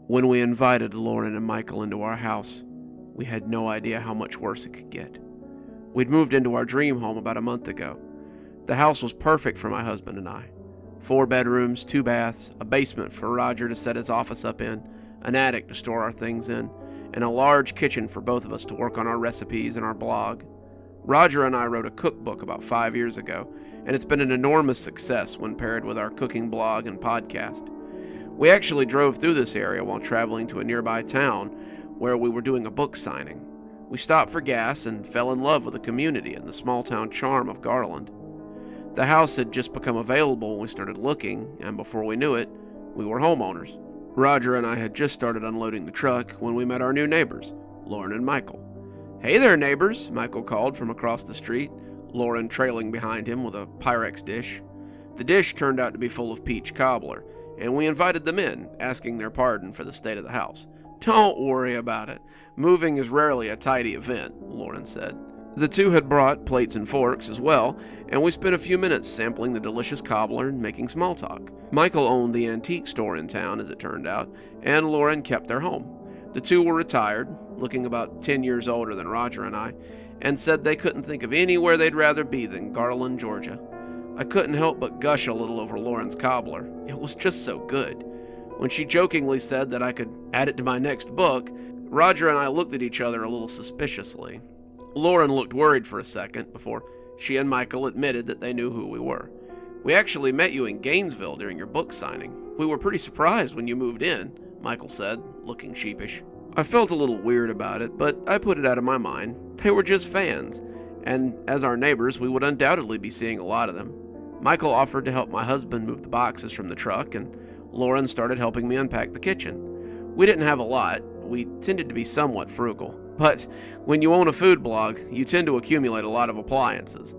When we invited Lauren and Michael into our house, we had no idea how much worse it could get. We'd moved into our dream home about a month ago. The house was perfect for my husband and I. 4 bedrooms, 2 baths, a basement for Roger to set his office up in, an attic to store our things in, and a large kitchen for both of us to work on our recipes and our blog. Roger and I wrote a cookbook about 5 years ago, and it's been an enormous success when paired with our cooking blog and podcast. We actually drove through this area while traveling to a nearby town where we were doing a book signing. We stopped for gas and fell in love with the community and the small town charm of Garland. The house had just become available when we started looking, and before we knew it, we were homeowners. Roger and I had just started unloading the truck when we met our new neighbors, Lauren and Michael. "Hey there, neighbors," Michael called from across the street, Lauren trailing behind him with a Pyrex dish. The dish turned out to be full of peach cobbler, and we invited them in, asking their pardon for the state of the house. "Don't worry about it. Moving is rarely a tidy event," Lauren said. The two had brought plates and forks as well, and we spent a few minutes sampling the delicious cobbler and making small talk. Michael owned the antique store in town, as it turned out, and Lauren kept their home. The two were retired, looking about 10 years older than Roger and I, and said they couldn't think of anywhere they'd rather be than Garland, Georgia. I couldn't help but gush a little over Lauren's cobbler. It was just so good. When she jokingly said that I could add it to my next book, Roger and I looked at each other a little suspiciously. Lauren looked worried for a second before she and Michael admitted that they knew who we were. "We actually met you in Gainesville during your book signing. We were pretty surprised when you moved in," Michael said, looking sheepish. I felt a little weird about it, but I put it out of my mind. They were just fans, and as our neighbors, we would undoubtedly be seeing a lot of them. Michael offered to help my husband move the boxes from the truck, and Lauren started helping me unpack the kitchen. We didn't have a lot. We tended to be somewhat frugal. But when you own a food blog, you tend to accumulate a lot of appliances.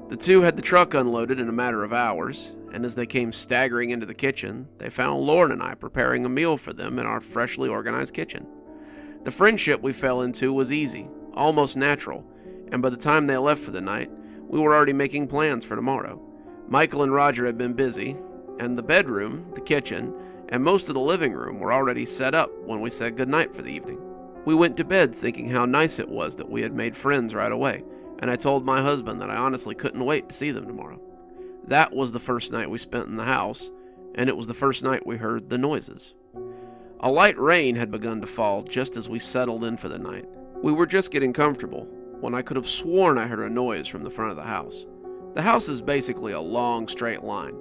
The two had the truck unloaded in a matter of hours, and as they came staggering into the kitchen, they found Lauren and I preparing a meal for them in our freshly organized kitchen. The friendship we fell into was easy, almost natural, and by the time they left for the night, we were already making plans for tomorrow. Michael and Roger had been busy, and the bedroom, the kitchen, and most of the living room were already set up when we said goodnight for the evening. We went to bed thinking how nice it was that we had made friends right away, and I told my husband that I honestly couldn't wait to see them tomorrow. That was the first night we spent in the house, and it was the first night we heard the noises. A light rain had begun to fall just as we settled in for the night. We were just getting comfortable when I could have sworn I heard a noise from the front of the house. The house is basically a long, straight line.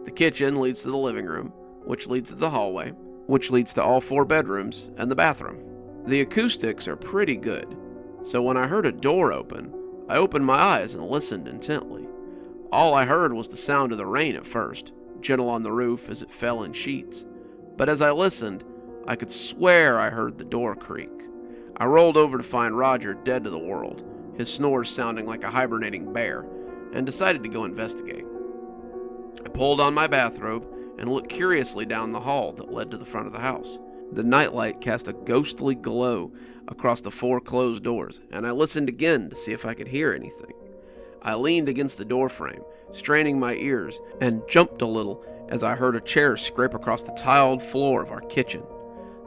The kitchen leads to the living room, which leads to the hallway, which leads to all 4 bedrooms and the bathroom. The acoustics are pretty good, so when I heard a door open, I opened my eyes and listened intently. All I heard was the sound of the rain at first, gentle on the roof as it fell in sheets. But as I listened, I could swear I heard the door creak. I rolled over to find Roger dead to the world, his snores sounding like a hibernating bear, and decided to go investigate. I pulled on my bathrobe and looked curiously down the hall that led to the front of the house. The nightlight cast a ghostly glow across the 4 closed doors, and I listened again to see if I could hear anything. I leaned against the doorframe, straining my ears, and jumped a little as I heard a chair scrape across the tiled floor of our kitchen.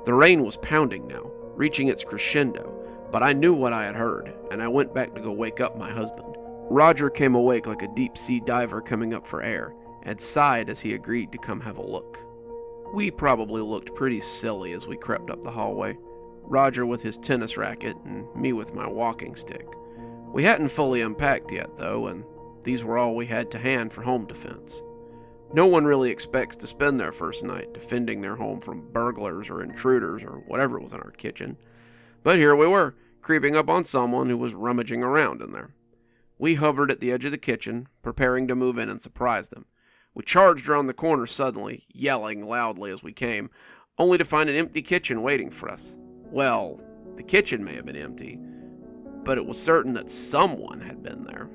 The rain was pounding now, reaching its crescendo, but I knew what I had heard, and I went back to go wake up my husband. Roger came awake like a deep-sea diver coming up for air, and sighed as he agreed to come have a look. We probably looked pretty silly as we crept up the hallway, Roger with his tennis racket and me with my walking stick. We hadn't fully unpacked yet, though, and these were all we had to hand for home defense. No one really expects to spend their first night defending their home from burglars or intruders or whatever was in our kitchen. But here we were, creeping up on someone who was rummaging around in there. We hovered at the edge of the kitchen, preparing to move in and surprise them. We charged around the corner suddenly, yelling loudly as we came, only to find an empty kitchen waiting for us. Well, the kitchen may have been empty, but it was certain that someone had been there.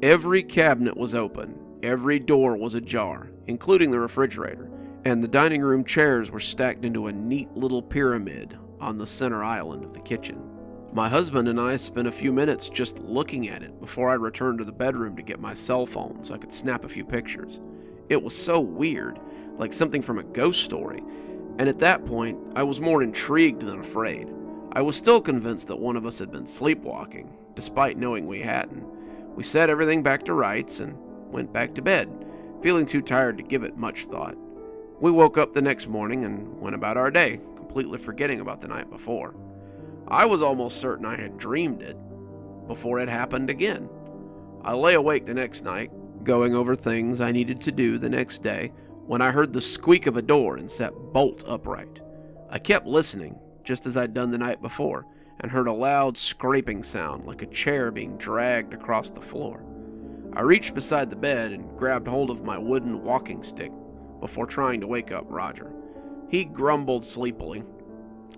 Every cabinet was open, every door was ajar, including the refrigerator, and the dining room chairs were stacked into a neat little pyramid on the center island of the kitchen. My husband and I spent a few minutes just looking at it before I returned to the bedroom to get my cell phone so I could snap a few pictures. It was so weird, like something from a ghost story, And at that point, I was more intrigued than afraid. I was still convinced that one of us had been sleepwalking, despite knowing we hadn't. We set everything back to rights and went back to bed, feeling too tired to give it much thought. We woke up the next morning and went about our day, completely forgetting about the night before. I was almost certain I had dreamed it before it happened again. I lay awake the next night, going over things I needed to do the next day, when I heard the squeak of a door and sat bolt upright. I kept listening, just as I'd done the night before, and heard a loud scraping sound like a chair being dragged across the floor. I reached beside the bed and grabbed hold of my wooden walking stick before trying to wake up Roger. He grumbled sleepily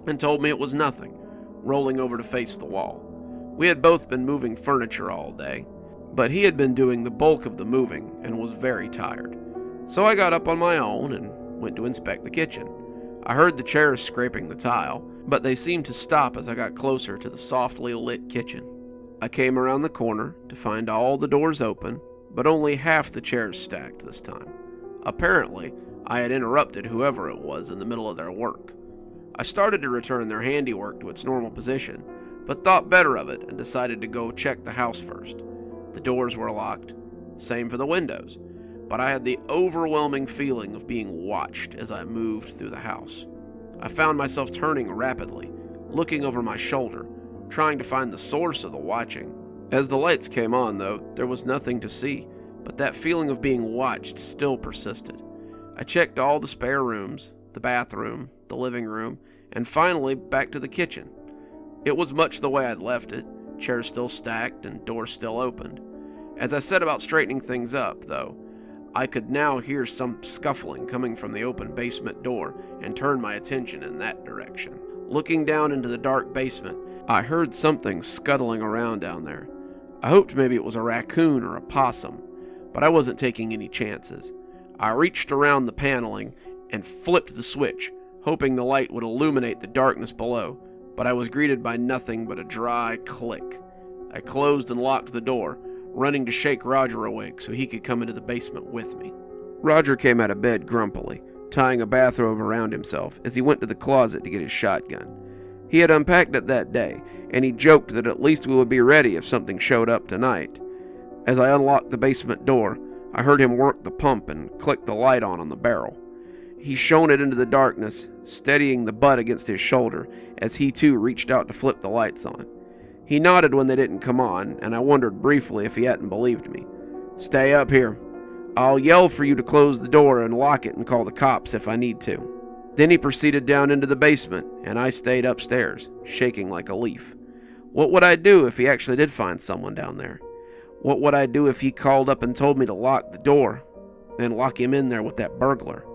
and told me it was nothing, rolling over to face the wall. We had both been moving furniture all day, but he had been doing the bulk of the moving and was very tired. So I got up on my own and went to inspect the kitchen. I heard the chairs scraping the tile, but they seemed to stop as I got closer to the softly lit kitchen. I came around the corner to find all the doors open, but only half the chairs stacked this time. Apparently, I had interrupted whoever it was in the middle of their work. I started to return their handiwork to its normal position, but thought better of it and decided to go check the house first. The doors were locked, same for the windows, but I had the overwhelming feeling of being watched as I moved through the house. I found myself turning rapidly, looking over my shoulder, trying to find the source of the watching. As the lights came on, though, there was nothing to see, but that feeling of being watched still persisted. I checked all the spare rooms, the bathroom, the living room, and finally back to the kitchen. It was much the way I'd left it, chairs still stacked and doors still opened. As I set about straightening things up, though, I could now hear some scuffling coming from the open basement door and turned my attention in that direction. Looking down into the dark basement, I heard something scuttling around down there. I hoped maybe it was a raccoon or a possum, but I wasn't taking any chances. I reached around the paneling and flipped the switch, hoping the light would illuminate the darkness below, but I was greeted by nothing but a dry click. I closed and locked the door, running to shake Roger awake so he could come into the basement with me. Roger came out of bed grumpily, tying a bathrobe around himself as he went to the closet to get his shotgun. He had unpacked it that day, and he joked that at least we would be ready if something showed up tonight. As I unlocked the basement door, I heard him work the pump and click the light on the barrel. He shone it into the darkness, steadying the butt against his shoulder as he too reached out to flip the lights on. He nodded when they didn't come on, and I wondered briefly if he hadn't believed me. "Stay up here. I'll yell for you to close the door and lock it and call the cops if I need to." Then he proceeded down into the basement, and I stayed upstairs, shaking like a leaf. What would I do if he actually did find someone down there? What would I do if he called up and told me to lock the door and lock him in there with that burglar?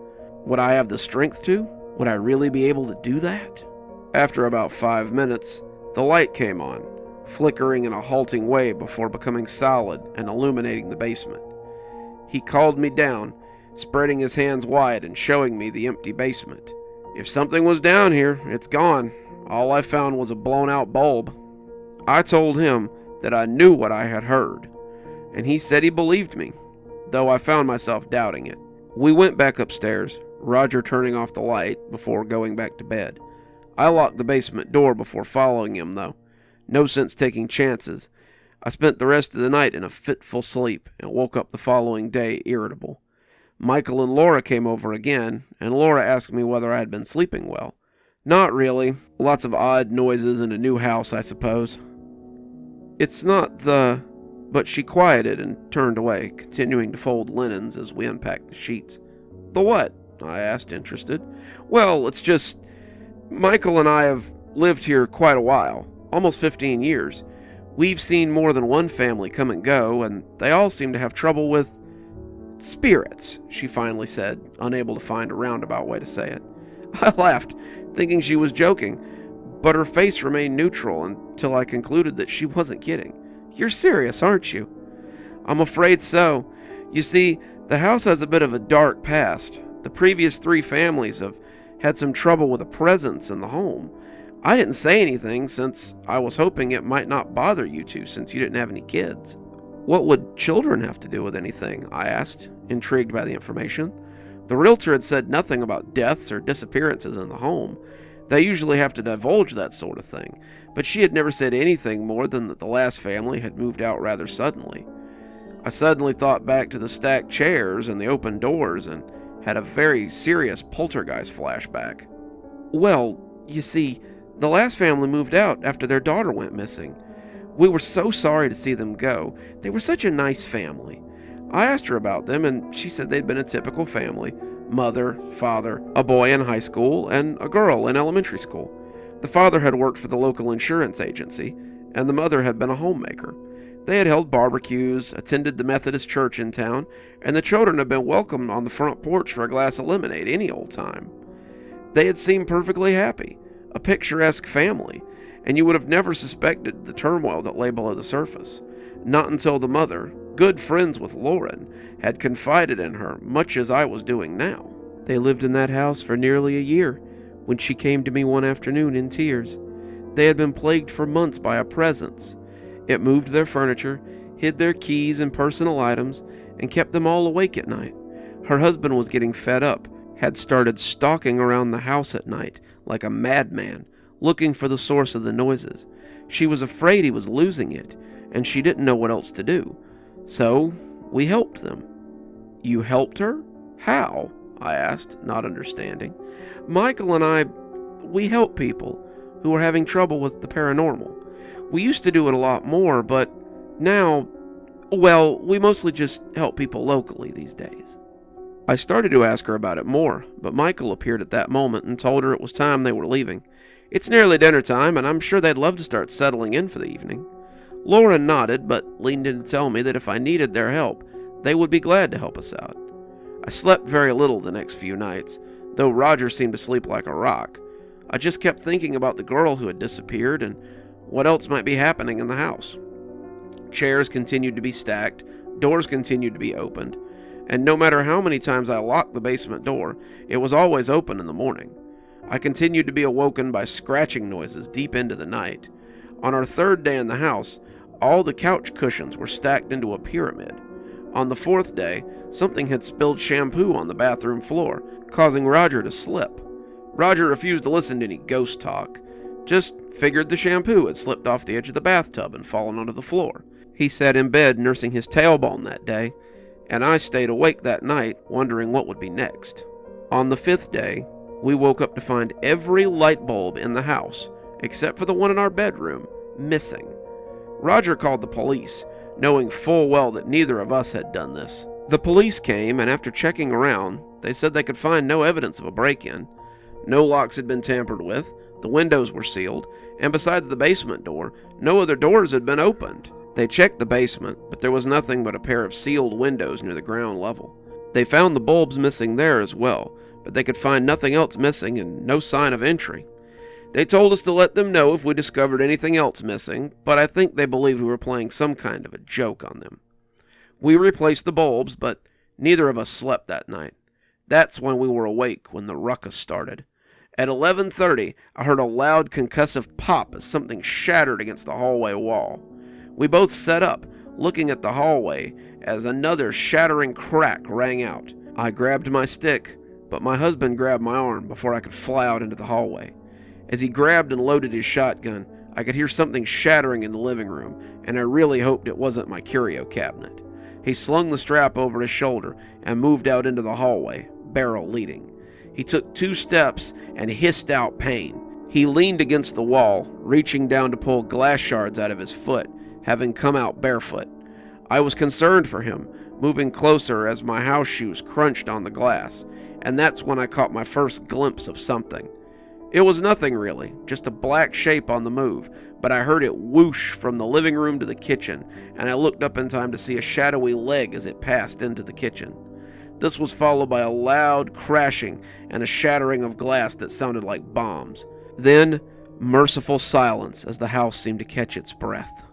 Would I have the strength to? Would I really be able to do that? After about 5 minutes, the light came on, flickering in a halting way before becoming solid and illuminating the basement. He called me down, spreading his hands wide and showing me the empty basement. If something was down here, it's gone. All I found was a blown-out bulb. I told him that I knew what I had heard, and he said he believed me, though I found myself doubting it. We went back upstairs, Roger turning off the light before going back to bed. I locked the basement door before following him, though. No sense taking chances. I spent the rest of the night in a fitful sleep and woke up the following day irritable. Michael and Laura came over again, and Laura asked me whether I had been sleeping well. Not really. Lots of odd noises in a new house, I suppose. "It's not the..." But she quieted and turned away, continuing to fold linens as we unpacked the sheets. "The what?" I asked, interested. "Well, it's just... Michael and I have lived here quite a while, almost 15 years. We've seen more than one family come and go, and they all seem to have trouble with spirits," she finally said, unable to find a roundabout way to say it. I laughed, thinking she was joking, but her face remained neutral until I concluded that she wasn't kidding. "You're serious, aren't you?" "I'm afraid so. You see, the house has a bit of a dark past. The previous 3 families have had some trouble with a presence in the home. I didn't say anything since I was hoping it might not bother you two since you didn't have any kids." "What would children have to do with anything?" I asked, intrigued by the information. The realtor had said nothing about deaths or disappearances in the home. They usually have to divulge that sort of thing, but she had never said anything more than that the last family had moved out rather suddenly. I suddenly thought back to the stacked chairs and the open doors and had a very serious poltergeist flashback. Well, you see, the last family moved out after their daughter went missing. We were so sorry to see them go. They were such a nice family. I asked her about them, and she said they'd been a typical family. Mother, father, a boy in high school, and a girl in elementary school. The father had worked for the local insurance agency, and the mother had been a homemaker. They had held barbecues, attended the Methodist church in town, and the children had been welcomed on the front porch for a glass of lemonade any old time. They had seemed perfectly happy, a picturesque family, and you would have never suspected the turmoil that lay below the surface. Not until the mother, good friends with Lauren, had confided in her, much as I was doing now. They lived in that house for nearly a year, when she came to me one afternoon in tears. They had been plagued for months by a presence. It moved their furniture, hid their keys and personal items, and kept them all awake at night. Her husband was getting fed up, had started stalking around the house at night like a madman, looking for the source of the noises. She was afraid he was losing it, and she didn't know what else to do. So, we helped them. You helped her? How? I asked, not understanding. Michael and I, we help people who are having trouble with the paranormal. We used to do it a lot more, but now, well, we mostly just help people locally these days. I started to ask her about it more, but Michael appeared at that moment and told her it was time they were leaving. It's nearly dinner time, and I'm sure they'd love to start settling in for the evening. Lauren nodded, but leaned in to tell me that if I needed their help, they would be glad to help us out. I slept very little the next few nights, though Roger seemed to sleep like a rock. I just kept thinking about the girl who had disappeared and what else might be happening in the house. Chairs continued to be stacked, doors continued to be opened, and no matter how many times I locked the basement door, it was always open in the morning. I continued to be awoken by scratching noises deep into the night. On our third day in the house, all the couch cushions were stacked into a pyramid. On the fourth day, something had spilled shampoo on the bathroom floor, causing Roger to slip. Roger refused to listen to any ghost talk, just figured the shampoo had slipped off the edge of the bathtub and fallen onto the floor. He sat in bed nursing his tailbone that day, and I stayed awake that night wondering what would be next. On the fifth day, we woke up to find every light bulb in the house, except for the one in our bedroom, missing. Roger called the police, knowing full well that neither of us had done this. The police came, and after checking around, they said they could find no evidence of a break-in. No locks had been tampered with, the windows were sealed, and besides the basement door, no other doors had been opened. They checked the basement, but there was nothing but a pair of sealed windows near the ground level. They found the bulbs missing there as well, but they could find nothing else missing and no sign of entry. They told us to let them know if we discovered anything else missing, but I think they believed we were playing some kind of a joke on them. We replaced the bulbs, but neither of us slept that night. That's when we were awake when the ruckus started. At 11:30, I heard a loud concussive pop as something shattered against the hallway wall. We both sat up, looking at the hallway, as another shattering crack rang out. I grabbed my stick, but my husband grabbed my arm before I could fly out into the hallway. As he grabbed and loaded his shotgun, I could hear something shattering in the living room, and I really hoped it wasn't my curio cabinet. He slung the strap over his shoulder and moved out into the hallway, barrel leading. He took 2 steps and hissed out pain. He leaned against the wall, reaching down to pull glass shards out of his foot, having come out barefoot. I was concerned for him, moving closer as my house shoes crunched on the glass, and that's when I caught my first glimpse of something. It was nothing really, just a black shape on the move, but I heard it whoosh from the living room to the kitchen, and I looked up in time to see a shadowy leg as it passed into the kitchen. This was followed by a loud crashing and a shattering of glass that sounded like bombs. Then, merciful silence as the house seemed to catch its breath.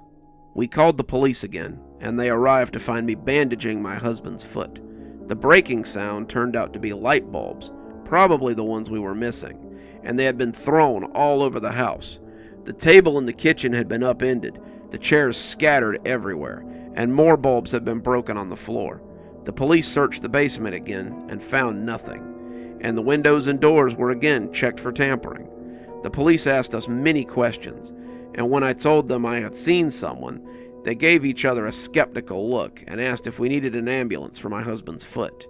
We called the police again, and they arrived to find me bandaging my husband's foot. The breaking sound turned out to be light bulbs, probably the ones we were missing, and they had been thrown all over the house. The table in the kitchen had been upended, the chairs scattered everywhere, and more bulbs had been broken on the floor. The police searched the basement again and found nothing, and the windows and doors were again checked for tampering. The police asked us many questions, and when I told them I had seen someone, they gave each other a skeptical look and asked if we needed an ambulance for my husband's foot.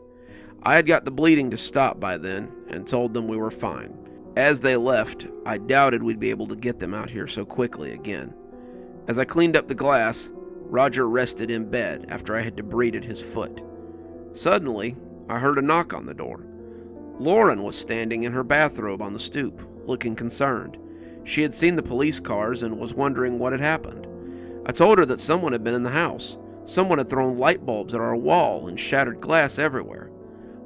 I had got the bleeding to stop by then and told them we were fine. As they left, I doubted we'd be able to get them out here so quickly again. As I cleaned up the glass, Roger rested in bed after I had debrided his foot. Suddenly, I heard a knock on the door. Lauren was standing in her bathrobe on the stoop, looking concerned. She had seen the police cars and was wondering what had happened. I told her that someone had been in the house. Someone had thrown light bulbs at our wall and shattered glass everywhere.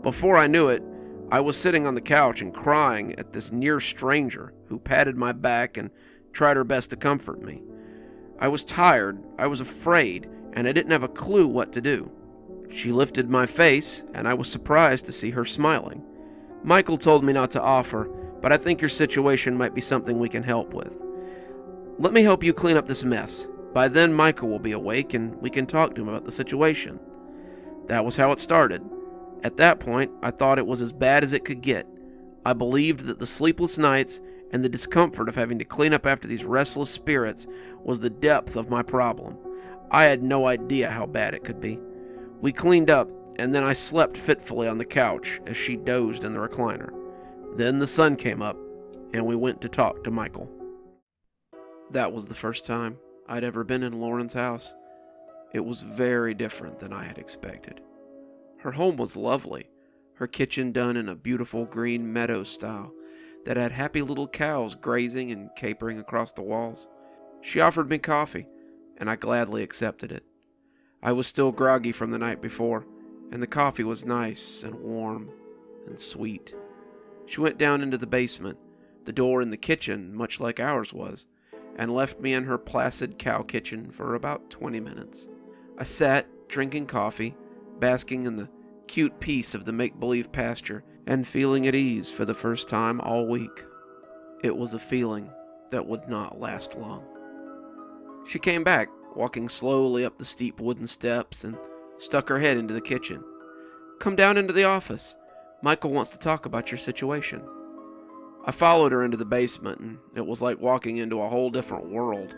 Before I knew it, I was sitting on the couch and crying at this near stranger who patted my back and tried her best to comfort me. I was tired, I was afraid, and I didn't have a clue what to do. She lifted my face, and I was surprised to see her smiling. Michael told me not to offer, but I think your situation might be something we can help with. Let me help you clean up this mess. By then, Michael will be awake, and we can talk to him about the situation. That was how it started. At that point, I thought it was as bad as it could get. I believed that the sleepless nights and the discomfort of having to clean up after these restless spirits was the depth of my problem. I had no idea how bad it could be. We cleaned up, and then I slept fitfully on the couch as she dozed in the recliner. Then the sun came up, and we went to talk to Michael. That was the first time I'd ever been in Lauren's house. It was very different than I had expected. Her home was lovely, her kitchen done in a beautiful green meadow style that had happy little cows grazing and capering across the walls. She offered me coffee, and I gladly accepted it. I was still groggy from the night before, and the coffee was nice and warm and sweet. She went down into the basement, the door in the kitchen, much like ours was, and left me in her placid cow kitchen for about 20 minutes. I sat, drinking coffee, basking in the cute peace of the make-believe pasture, and feeling at ease for the first time all week. It was a feeling that would not last long. She came back, walking slowly up the steep wooden steps, and stuck her head into the kitchen. "Come down into the office. Michael wants to talk about your situation." I followed her into the basement, and it was like walking into a whole different world.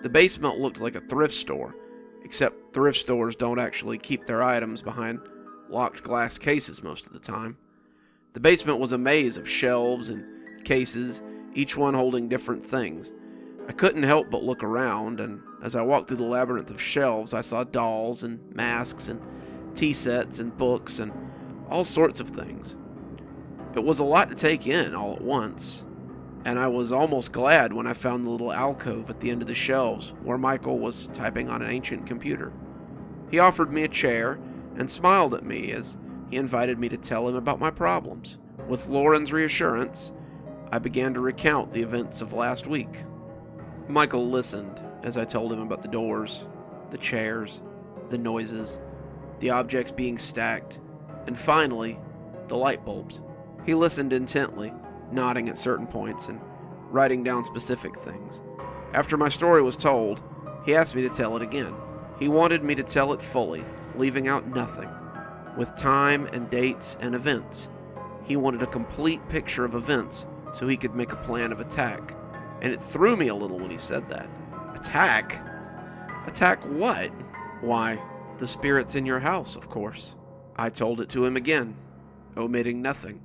The basement looked like a thrift store, except thrift stores don't actually keep their items behind locked glass cases most of the time. The basement was a maze of shelves and cases, each one holding different things. I couldn't help but look around, and as I walked through the labyrinth of shelves, I saw dolls and masks and tea sets and books and all sorts of things. It was a lot to take in all at once, and I was almost glad when I found the little alcove at the end of the shelves where Michael was typing on an ancient computer. He offered me a chair and smiled at me as he invited me to tell him about my problems. With Lauren's reassurance, I began to recount the events of last week. Michael listened as I told him about the doors, the chairs, the noises, the objects being stacked, and finally, the light bulbs. He listened intently, nodding at certain points and writing down specific things. After my story was told, he asked me to tell it again. He wanted me to tell it fully, leaving out nothing, with time and dates and events. He wanted a complete picture of events so he could make a plan of attack, and it threw me a little when he said that. Attack? Attack what? Why, the spirits in your house, of course. I told it to him again, omitting nothing,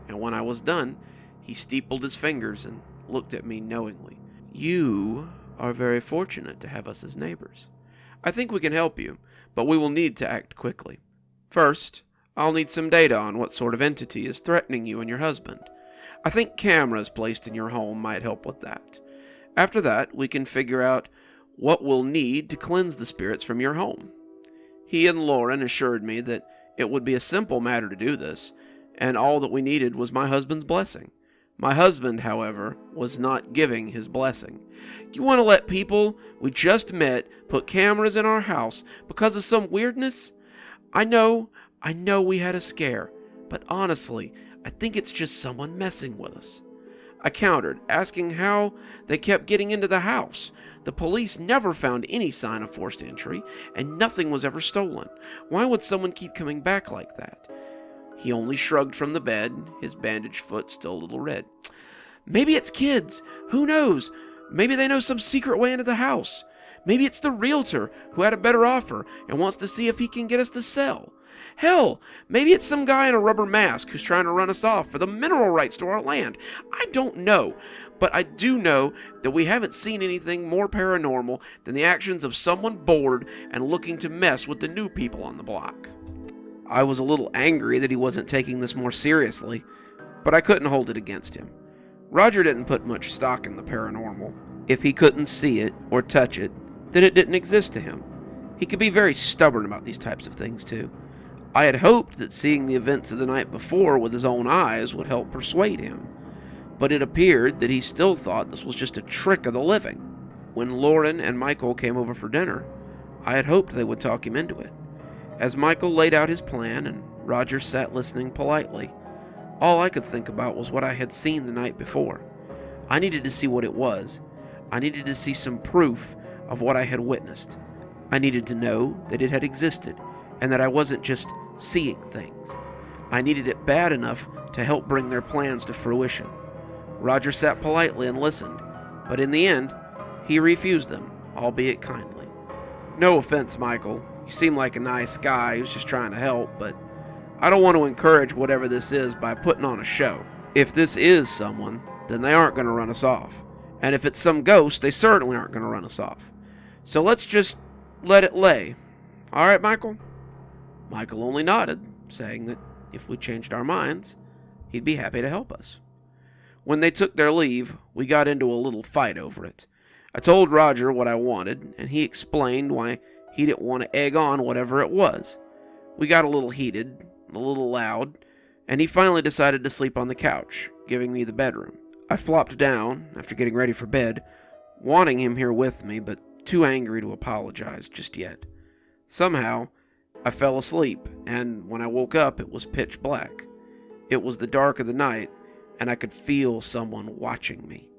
and when I was done, he steepled his fingers and looked at me knowingly. "You are very fortunate to have us as neighbors. I think we can help you, but we will need to act quickly. First, I'll need some data on what sort of entity is threatening you and your husband. I think cameras placed in your home might help with that. After that, we can figure out what we'll need to cleanse the spirits from your home." He and Lauren assured me that it would be a simple matter to do this, and all that we needed was my husband's blessing. My husband, however, was not giving his blessing. "You want to let people we just met put cameras in our house because of some weirdness? I know we had a scare, but honestly, I think it's just someone messing with us. I countered, asking how they kept getting into the house. The police never found any sign of forced entry, and nothing was ever stolen. Why would someone keep coming back like that? He only shrugged from the bed, his bandaged foot still a little red. Maybe it's kids. Who knows? Maybe they know some secret way into the house. Maybe it's the realtor who had a better offer and wants to see if he can get us to sell. Hell, maybe it's some guy in a rubber mask who's trying to run us off for the mineral rights to our land. I don't know, but I do know that we haven't seen anything more paranormal than the actions of someone bored and looking to mess with the new people on the block. I was a little angry that he wasn't taking this more seriously, but I couldn't hold it against him. Roger didn't put much stock in the paranormal. If he couldn't see it or touch it, then it didn't exist to him. He could be very stubborn about these types of things too. I had hoped that seeing the events of the night before with his own eyes would help persuade him, but it appeared that he still thought this was just a trick of the living. When Lauren and Michael came over for dinner, I had hoped they would talk him into it. As Michael laid out his plan and Roger sat listening politely, all I could think about was what I had seen the night before. I needed to see what it was. I needed to see some proof of what I had witnessed. I needed to know that it had existed and that I wasn't just seeing things. I needed it bad enough to help bring their plans to fruition. Roger sat politely and listened, but in the end, he refused them, albeit kindly. No offense, Michael. You seem like a nice guy who's just trying to help, but I don't want to encourage whatever this is by putting on a show. If this is someone, then they aren't going to run us off. And if it's some ghost, they certainly aren't going to run us off. So let's just let it lay. All right, Michael? Michael only nodded, saying that if we changed our minds, he'd be happy to help us. When they took their leave, we got into a little fight over it. I told Roger what I wanted, and he explained why he didn't want to egg on whatever it was. We got a little heated, a little loud, and he finally decided to sleep on the couch, giving me the bedroom. I flopped down after getting ready for bed, wanting him here with me, but too angry to apologize just yet. Somehow, I fell asleep, and when I woke up, it was pitch black. It was the dark of the night, and I could feel someone watching me.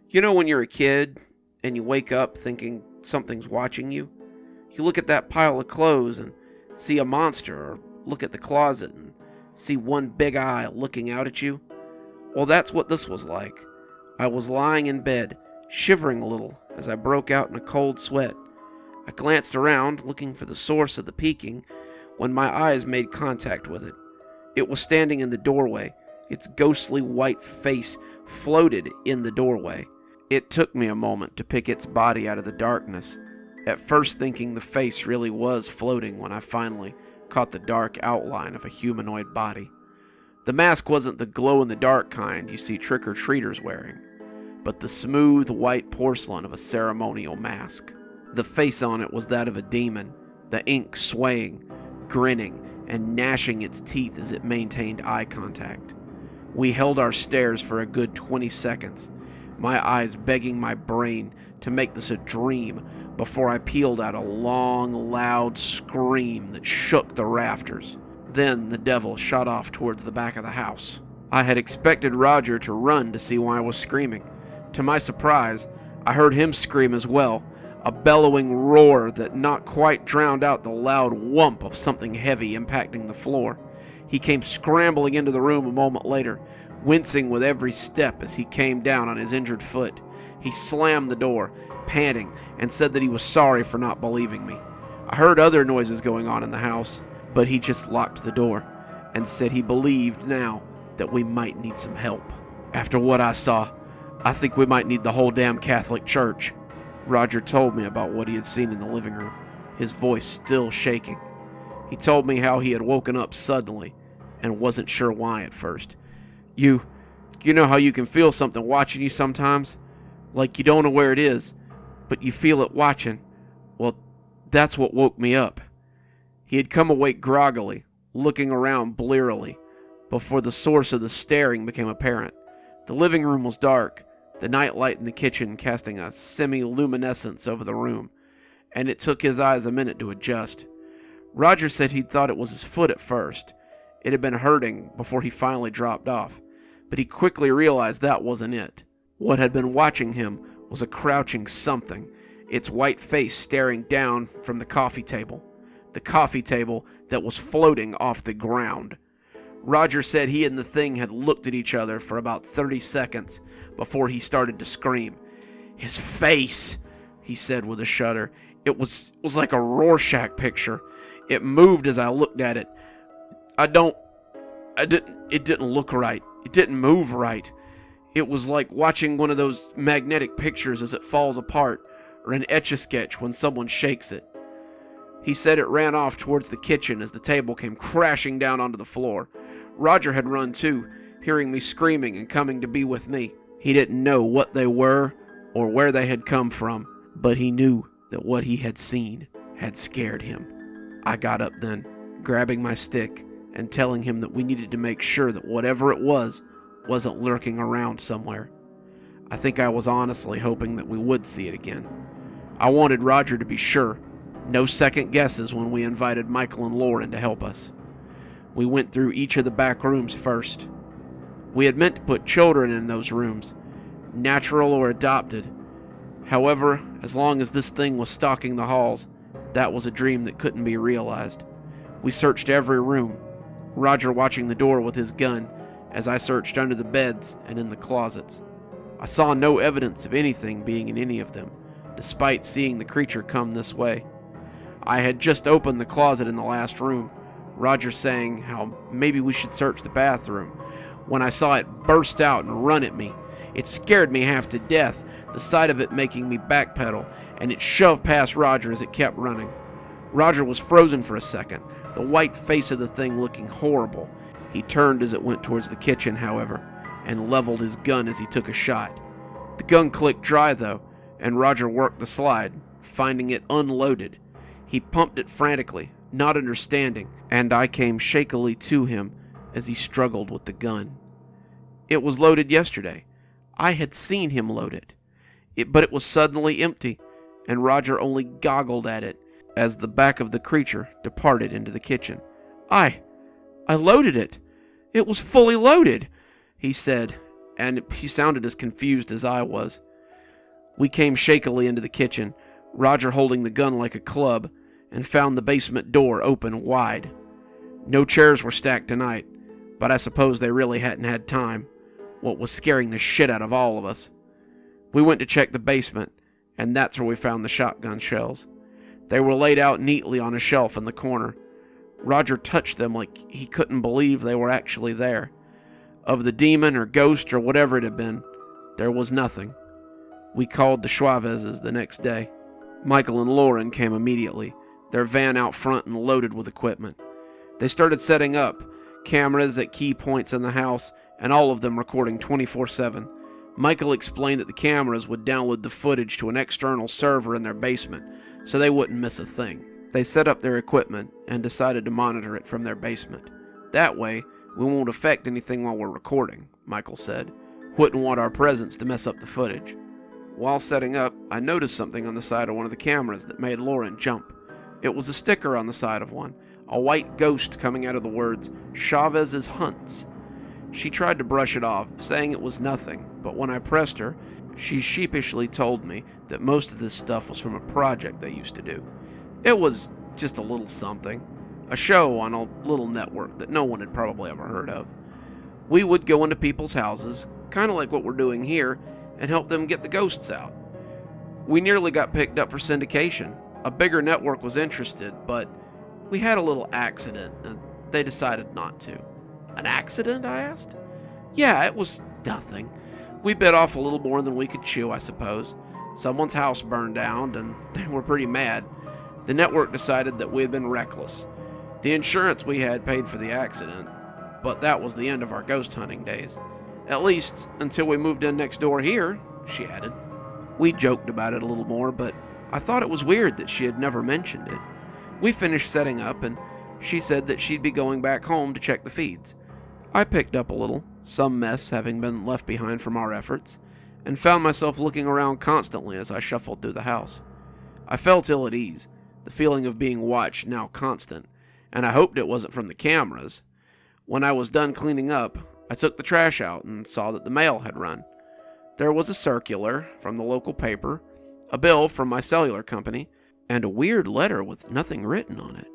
You know when you're a kid, and you wake up thinking something's watching you? You look at that pile of clothes and see a monster, or look at the closet and see one big eye looking out at you. Well, that's what this was like. I was lying in bed, shivering a little as I broke out in a cold sweat. I glanced around, looking for the source of the peeking, when my eyes made contact with it. It was standing in the doorway. Its ghostly white face floated in the doorway. It took me a moment to pick its body out of the darkness, at first thinking the face really was floating when I finally caught the dark outline of a humanoid body. The mask wasn't the glow-in-the-dark kind you see trick-or-treaters wearing, but the smooth white porcelain of a ceremonial mask. The face on it was that of a demon, the ink swaying, grinning, and gnashing its teeth as it maintained eye contact. We held our stares for a good 20 seconds, my eyes begging my brain to make this a dream before I pealed out a long, loud scream that shook the rafters. Then the devil shot off towards the back of the house. I had expected Roger to run to see why I was screaming. To my surprise, I heard him scream as well, a bellowing roar that not quite drowned out the loud whump of something heavy impacting the floor. He came scrambling into the room a moment later, wincing with every step as he came down on his injured foot. He slammed the door, panting, and said that he was sorry for not believing me. I heard other noises going on in the house, but he just locked the door and said he believed now that we might need some help. After what I saw, I think we might need the whole damn Catholic Church. Roger told me about what he had seen in the living room, his voice still shaking. He told me how he had woken up suddenly and wasn't sure why at first. You know how you can feel something watching you sometimes? Like you don't know where it is, but you feel it watching. Well, that's what woke me up. He had come awake groggily, looking around blearily, before the source of the staring became apparent. The living room was dark, the nightlight in the kitchen casting a semi-luminescence over the room, and it took his eyes a minute to adjust. Roger said he'd thought it was his foot at first. It had been hurting before he finally dropped off, but he quickly realized that wasn't it. What had been watching him was a crouching something, its white face staring down from the coffee table that was floating off the ground. Roger said he and the thing had looked at each other for about 30 seconds before he started to scream. "His face," he said with a shudder. It was like a Rorschach picture. It moved as I looked at it. It didn't look right. It didn't move right. It was like watching one of those magnetic pictures as it falls apart, or an Etch-a-Sketch when someone shakes it. He said it ran off towards the kitchen as the table came crashing down onto the floor. Roger had run too, hearing me screaming and coming to be with me. He didn't know what they were or where they had come from, but he knew that what he had seen had scared him. I got up then, grabbing my stick and telling him that we needed to make sure that whatever it wasn't lurking around somewhere. I think I was honestly hoping that we would see it again. I wanted Roger to be sure. No second guesses when we invited Michael and Lauren to help us. We went through each of the back rooms first. We had meant to put children in those rooms, natural or adopted. However, as long as this thing was stalking the halls, that was a dream that couldn't be realized. We searched every room, Roger watching the door with his gun, as I searched under the beds and in the closets. I saw no evidence of anything being in any of them, despite seeing the creature come this way. I had just opened the closet in the last room, Roger saying how maybe we should search the bathroom, when I saw it burst out and run at me. It scared me half to death, the sight of it making me backpedal, and it shoved past Roger as it kept running. Roger was frozen for a second, the white face of the thing looking horrible. He turned as it went towards the kitchen, however, and leveled his gun as he took a shot. The gun clicked dry, though, and Roger worked the slide, finding it unloaded. He pumped it frantically, not understanding, and I came shakily to him as he struggled with the gun. It was loaded yesterday. I had seen him load it. But it was suddenly empty, and Roger only goggled at it as the back of the creature departed into the kitchen. I loaded it. It was fully loaded, he said, and he sounded as confused as I was. We came shakily into the kitchen, Roger holding the gun like a club, and found the basement door open wide. No chairs were stacked tonight, but I suppose they really hadn't had time, what was scaring the shit out of all of us. We went to check the basement, and that's where we found the shotgun shells. They were laid out neatly on a shelf in the corner. Roger touched them like he couldn't believe they were actually there. Of the demon or ghost or whatever it had been, there was nothing. We called the Schwavezes the next day. Michael and Lauren came immediately, their van out front and loaded with equipment. They started setting up, cameras at key points in the house, and all of them recording 24/7. Michael explained that the cameras would download the footage to an external server in their basement, so they wouldn't miss a thing. They set up their equipment and decided to monitor it from their basement. That way, we won't affect anything while we're recording, Michael said. Wouldn't want our presence to mess up the footage. While setting up, I noticed something on the side of one of the cameras that made Lauren jump. It was a sticker on the side of one, a white ghost coming out of the words, "Chavez's Hunts." She tried to brush it off, saying it was nothing, but when I pressed her, she sheepishly told me that most of this stuff was from a project they used to do. It was just a little something, a show on a little network that no one had probably ever heard of. We would go into people's houses, kind of like what we're doing here, and help them get the ghosts out. We nearly got picked up for syndication. A bigger network was interested, but we had a little accident, and they decided not to. An accident, I asked? Yeah, it was nothing. We bit off a little more than we could chew, I suppose. Someone's house burned down, and they were pretty mad. The network decided that we had been reckless. The insurance we had paid for the accident, but that was the end of our ghost hunting days. At least, until we moved in next door here, she added. We joked about it a little more, but I thought it was weird that she had never mentioned it. We finished setting up, and she said that she'd be going back home to check the feeds. I picked up a little, some mess having been left behind from our efforts, and found myself looking around constantly as I shuffled through the house. I felt ill at ease, the feeling of being watched now constant, and I hoped it wasn't from the cameras. When I was done cleaning up, I took the trash out and saw that the mail had run. There was a circular from the local paper, a bill from my cellular company, and a weird letter with nothing written on it.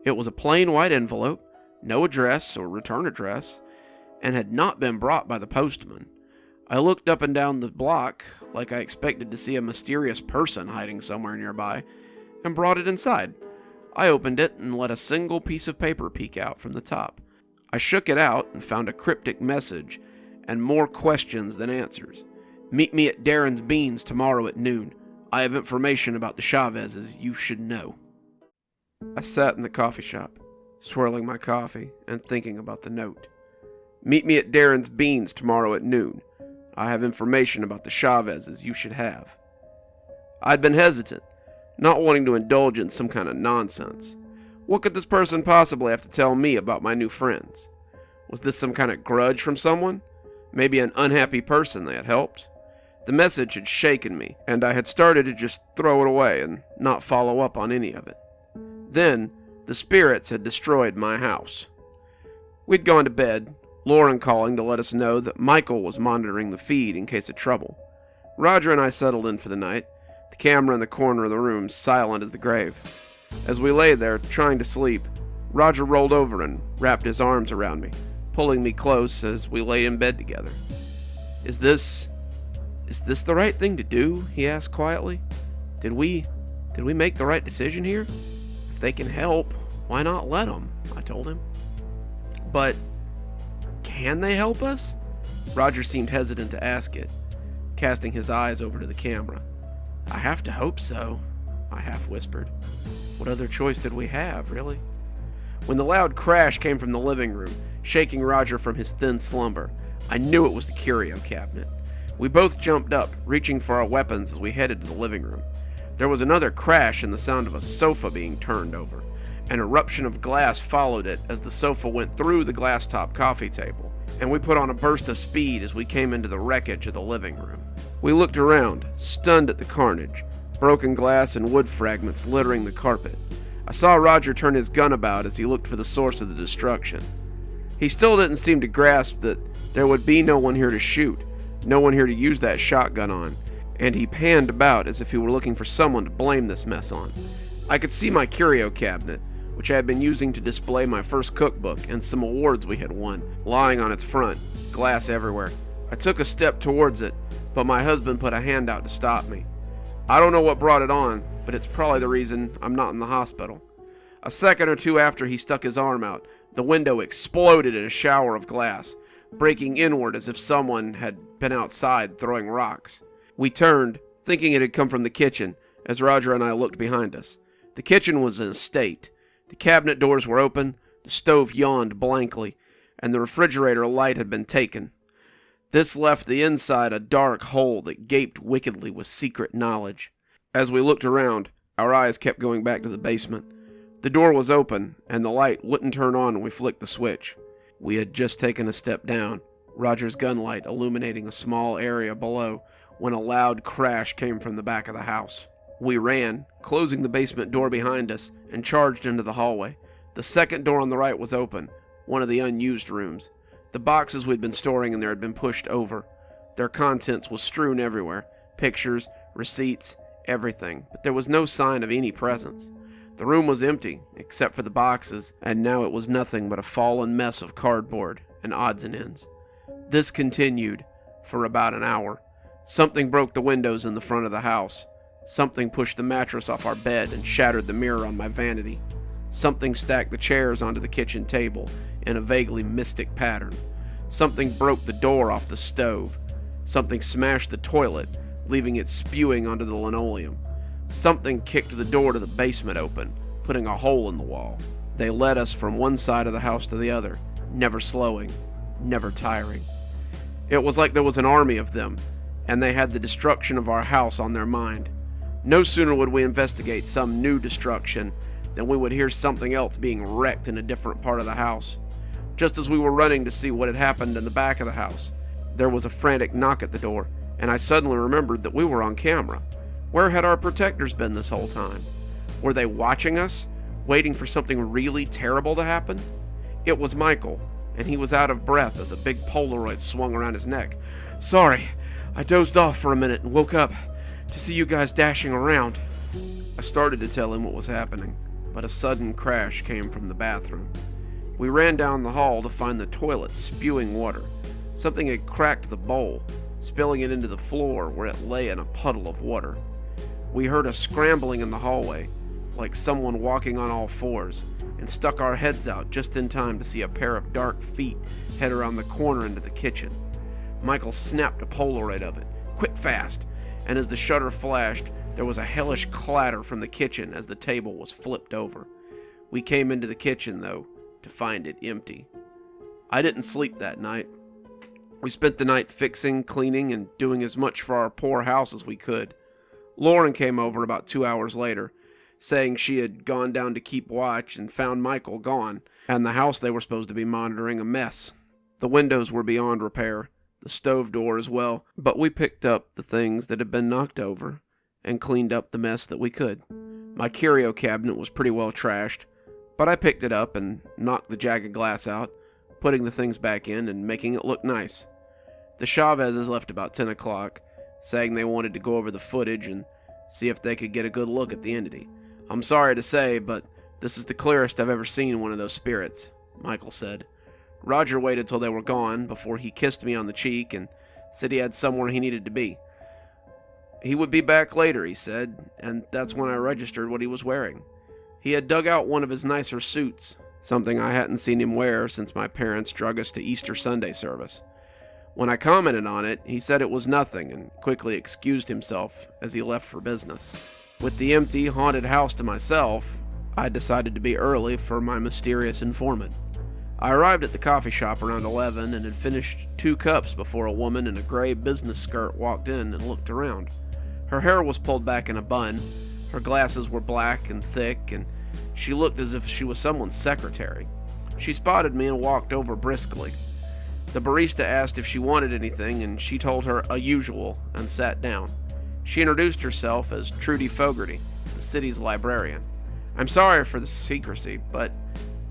It was a plain white envelope, no address or return address, and had not been brought by the postman. I looked up and down the block like I expected to see a mysterious person hiding somewhere nearby, and brought it inside. I opened it and let a single piece of paper peek out from the top. I shook it out and found a cryptic message and more questions than answers. Meet me at Darren's Beans tomorrow at noon. I have information about the Chavezes you should know. I sat in the coffee shop, swirling my coffee and thinking about the note. Meet me at Darren's Beans tomorrow at noon. I have information about the Chavezes you should have. I'd been hesitant, not wanting to indulge in some kind of nonsense. What could this person possibly have to tell me about my new friends? Was this some kind of grudge from someone? Maybe an unhappy person they had helped? The message had shaken me, and I had started to just throw it away and not follow up on any of it. Then, the spirits had destroyed my house. We'd gone to bed, Lauren calling to let us know that Michael was monitoring the feed in case of trouble. Roger and I settled in for the night, the camera in the corner of the room silent as the grave. As we lay there, trying to sleep, Roger rolled over and wrapped his arms around me, pulling me close as we lay in bed together. Is this the right thing to do? He asked quietly. Did we make the right decision here? If they can help, why not let them? I told him. But can they help us? Roger seemed hesitant to ask it, casting his eyes over to the camera. I have to hope so, I half whispered. What other choice did we have, really? When the loud crash came from the living room, shaking Roger from his thin slumber, I knew it was the curio cabinet. We both jumped up, reaching for our weapons as we headed to the living room. There was another crash and the sound of a sofa being turned over. An eruption of glass followed it as the sofa went through the glass-top coffee table, and we put on a burst of speed as we came into the wreckage of the living room. We looked around, stunned at the carnage, broken glass and wood fragments littering the carpet. I saw Roger turn his gun about as he looked for the source of the destruction. He still didn't seem to grasp that there would be no one here to shoot, no one here to use that shotgun on, and he panned about as if he were looking for someone to blame this mess on. I could see my curio cabinet, which I had been using to display my first cookbook and some awards we had won, lying on its front, glass everywhere. I took a step towards it, but my husband put a hand out to stop me. I don't know what brought it on, but it's probably the reason I'm not in the hospital. A second or two after he stuck his arm out, the window exploded in a shower of glass, breaking inward as if someone had been outside throwing rocks. We turned, thinking it had come from the kitchen, as Roger and I looked behind us. The kitchen was in a state. The cabinet doors were open, the stove yawned blankly, and the refrigerator light had been taken. This left the inside a dark hole that gaped wickedly with secret knowledge. As we looked around, our eyes kept going back to the basement. The door was open, and the light wouldn't turn on when we flicked the switch. We had just taken a step down, Roger's gun light illuminating a small area below, when a loud crash came from the back of the house. We ran, closing the basement door behind us, and charged into the hallway. The second door on the right was open, one of the unused rooms. The boxes we'd been storing in there had been pushed over. Their contents was strewn everywhere, pictures, receipts, everything, but there was no sign of any presence. The room was empty, except for the boxes, and now it was nothing but a fallen mess of cardboard and odds and ends. This continued for about an hour. Something broke the windows in the front of the house. Something pushed the mattress off our bed and shattered the mirror on my vanity. Something stacked the chairs onto the kitchen table in a vaguely mystic pattern. Something broke the door off the stove. Something smashed the toilet, leaving it spewing onto the linoleum. Something kicked the door to the basement open, putting a hole in the wall. They led us from one side of the house to the other, never slowing, never tiring. It was like there was an army of them, and they had the destruction of our house on their mind. No sooner would we investigate some new destruction than we would hear something else being wrecked in a different part of the house. Just as we were running to see what had happened in the back of the house, there was a frantic knock at the door, and I suddenly remembered that we were on camera. Where had our protectors been this whole time? Were they watching us, waiting for something really terrible to happen? It was Michael, and he was out of breath as a big Polaroid swung around his neck. "Sorry, I dozed off for a minute and woke up to see you guys dashing around." I started to tell him what was happening, but a sudden crash came from the bathroom. We ran down the hall to find the toilet spewing water. Something had cracked the bowl, spilling it into the floor where it lay in a puddle of water. We heard a scrambling in the hallway, like someone walking on all fours, and stuck our heads out just in time to see a pair of dark feet head around the corner into the kitchen. Michael snapped a Polaroid of it, quick fast, and as the shutter flashed, there was a hellish clatter from the kitchen as the table was flipped over. We came into the kitchen, though, to find it empty. I didn't sleep that night. We spent the night fixing, cleaning, and doing as much for our poor house as we could. Lauren came over about 2 hours later, saying she had gone down to keep watch and found Michael gone, and the house they were supposed to be monitoring a mess. The windows were beyond repair, the stove door as well, but we picked up the things that had been knocked over and cleaned up the mess that we could. My curio cabinet was pretty well trashed, but I picked it up and knocked the jagged glass out, putting the things back in and making it look nice. The Chavezes left about 10 o'clock, saying they wanted to go over the footage and see if they could get a good look at the entity. "I'm sorry to say, but this is the clearest I've ever seen one of those spirits," Michael said. Roger waited till they were gone before he kissed me on the cheek and said he had somewhere he needed to be. He would be back later, he said, and that's when I registered what he was wearing. He had dug out one of his nicer suits, something I hadn't seen him wear since my parents drug us to Easter Sunday service. When I commented on it, he said it was nothing and quickly excused himself as he left for business. With the empty, haunted house to myself, I decided to be early for my mysterious informant. I arrived at the coffee shop around 11 and had finished 2 cups before a woman in a gray business skirt walked in and looked around. Her hair was pulled back in a bun, her glasses were black and thick, and she looked as if she was someone's secretary. She spotted me and walked over briskly. The barista asked if she wanted anything, and she told her a usual and sat down. She introduced herself as Trudy Fogarty, the city's librarian. "I'm sorry for the secrecy, but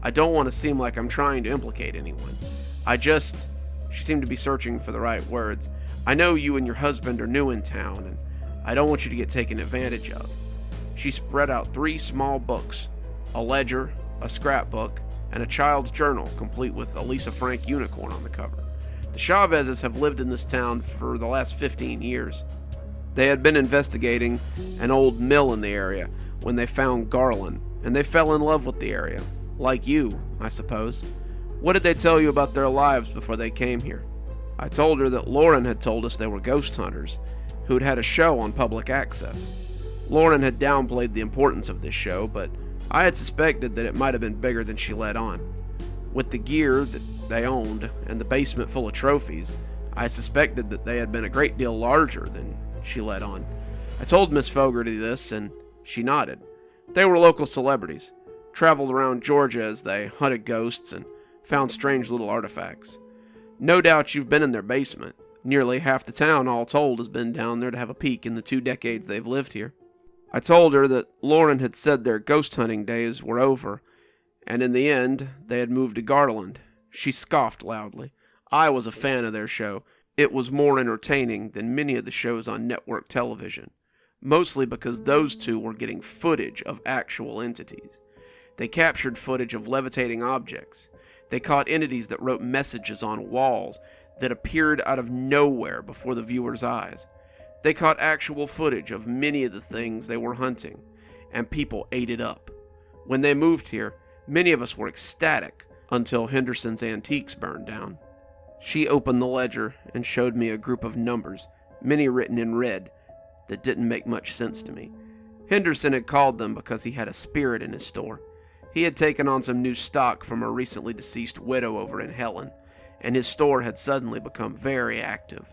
I don't want to seem like I'm trying to implicate anyone. She seemed to be searching for the right words. "I know you and your husband are new in town, and I don't want you to get taken advantage of." She spread out 3 small books, a ledger, a scrapbook, and a child's journal, complete with a Lisa Frank unicorn on the cover. The Chavezes have lived in this town for the last 15 years. They had been investigating an old mill in the area when they found Garland, and they fell in love with the area. Like you, I suppose. What did they tell you about their lives before they came here? I told her that Lauren had told us they were ghost hunters, who'd had a show on public access. Lauren had downplayed the importance of this show, but I had suspected that it might have been bigger than she let on. With the gear that they owned and the basement full of trophies, I suspected that they had been a great deal larger than she let on. I told Miss Fogarty this, and she nodded. They were local celebrities, traveled around Georgia as they hunted ghosts and found strange little artifacts. No doubt you've been in their basement. Nearly half the town, all told, has been down there to have a peek in the 2 decades they've lived here. I told her that Lauren had said their ghost hunting days were over, and in the end, they had moved to Garland. She scoffed loudly. I was a fan of their show. It was more entertaining than many of the shows on network television, mostly because those 2 were getting footage of actual entities. They captured footage of levitating objects. They caught entities that wrote messages on walls that appeared out of nowhere before the viewer's eyes. They caught actual footage of many of the things they were hunting, and people ate it up. When they moved here, many of us were ecstatic until Henderson's Antiques burned down. She opened the ledger and showed me a group of numbers, many written in red, that didn't make much sense to me. Henderson had called them because he had a spirit in his store. He had taken on some new stock from a recently deceased widow over in Helen, and his store had suddenly become very active.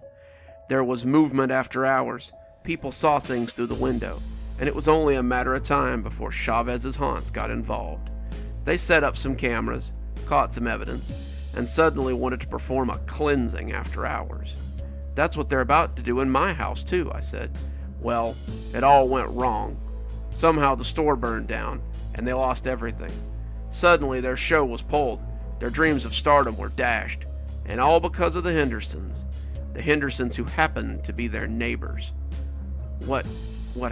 There was movement after hours. People saw things through the window, and it was only a matter of time before Chavez's haunts got involved. They set up some cameras, caught some evidence, and suddenly wanted to perform a cleansing after hours. "That's what they're about to do in my house, too," I said. Well, it all went wrong. Somehow the store burned down, and they lost everything. Suddenly their show was pulled. Their dreams of stardom were dashed, and all because of the Hendersons. The Hendersons who happened to be their neighbors. What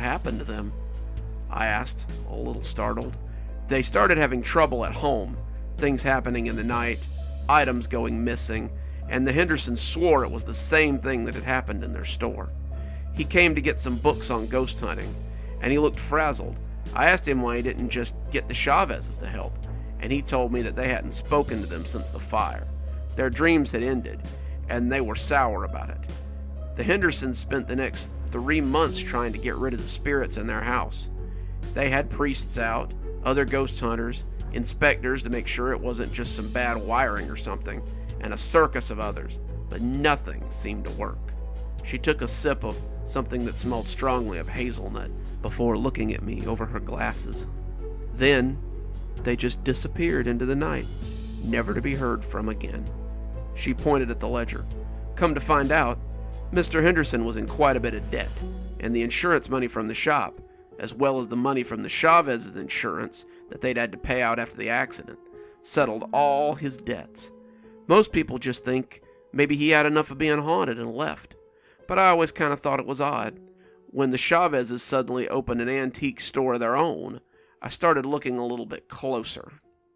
happened to them? I asked, a little startled. They started having trouble at home, things happening in the night, items going missing, and the Hendersons swore it was the same thing that had happened in their store. He came to get some books on ghost hunting, and he looked frazzled. I asked him why he didn't just get the Chavezes to help, and he told me that they hadn't spoken to them since the fire. Their dreams had ended, and they were sour about it. The Hendersons spent the next 3 months trying to get rid of the spirits in their house. They had priests out, other ghost hunters, inspectors to make sure it wasn't just some bad wiring or something, and a circus of others, but nothing seemed to work. She took a sip of something that smelled strongly of hazelnut before looking at me over her glasses. Then, they just disappeared into the night, never to be heard from again. She pointed at the ledger. Come to find out, Mr. Henderson was in quite a bit of debt, and the insurance money from the shop, as well as the money from the Chavez's insurance that they'd had to pay out after the accident, settled all his debts. Most people just think maybe he had enough of being haunted and left, but I always kind of thought it was odd. When the Chavez's suddenly opened an antique store of their own, I started looking a little bit closer.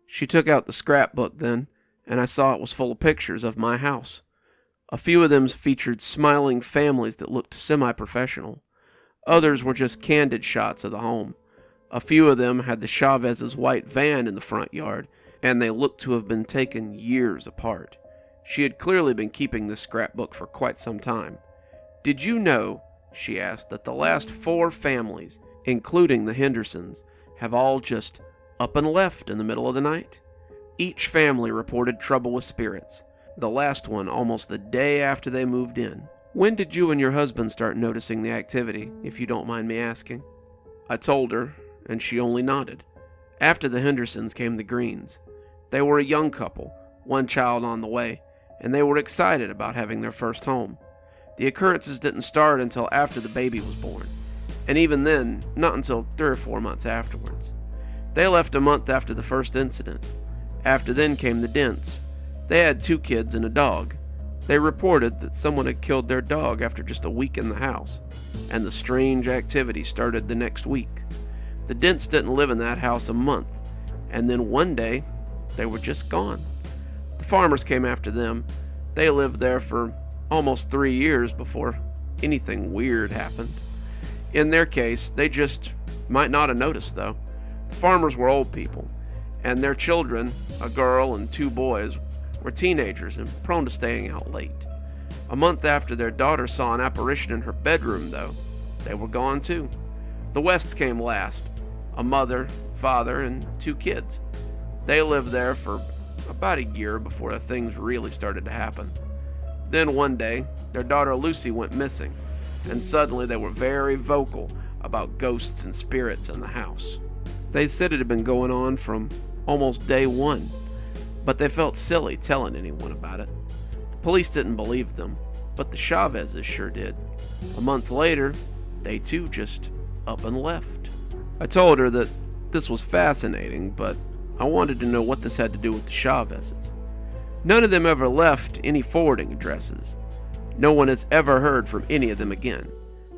She took out the scrapbook then, and I saw it was full of pictures of my house. A few of them featured smiling families that looked semi-professional. Others were just candid shots of the home. A few of them had the Chavez's white van in the front yard, and they looked to have been taken years apart. She had clearly been keeping this scrapbook for quite some time. Did you know, she asked, that the last 4 families, including the Hendersons, have all just up and left in the middle of the night? Each family reported trouble with spirits, the last one almost the day after they moved in. When did you and your husband start noticing the activity, if you don't mind me asking? I told her, and she only nodded. After the Hendersons came the Greens. They were a young couple, 1 child on the way, and they were excited about having their first home. The occurrences didn't start until after the baby was born, and even then, not until 3 or 4 months afterwards. They left a month after the first incident. After then came the Dents. They had 2 kids and a dog. They reported that someone had killed their dog after just a week in the house, and the strange activity started the next week. The Dents didn't live in that house a month, and then one day, they were just gone. The farmers came after them. They lived there for almost 3 years before anything weird happened. In their case, they just might not have noticed, though. The farmers were old people, and their children, a girl and 2 boys, were teenagers and prone to staying out late. A month after their daughter saw an apparition in her bedroom, though, they were gone too. The Wests came last, a mother, father, and 2 kids. They lived there for about a year before things really started to happen. Then one day, their daughter Lucy went missing, and suddenly they were very vocal about ghosts and spirits in the house. They said it had been going on from almost day 1, but they felt silly telling anyone about it. The police didn't believe them, but the Chavezes sure did. A month later, they too just up and left. I told her that this was fascinating, but I wanted to know what this had to do with the Chavezes. None of them ever left any forwarding addresses. No one has ever heard from any of them again.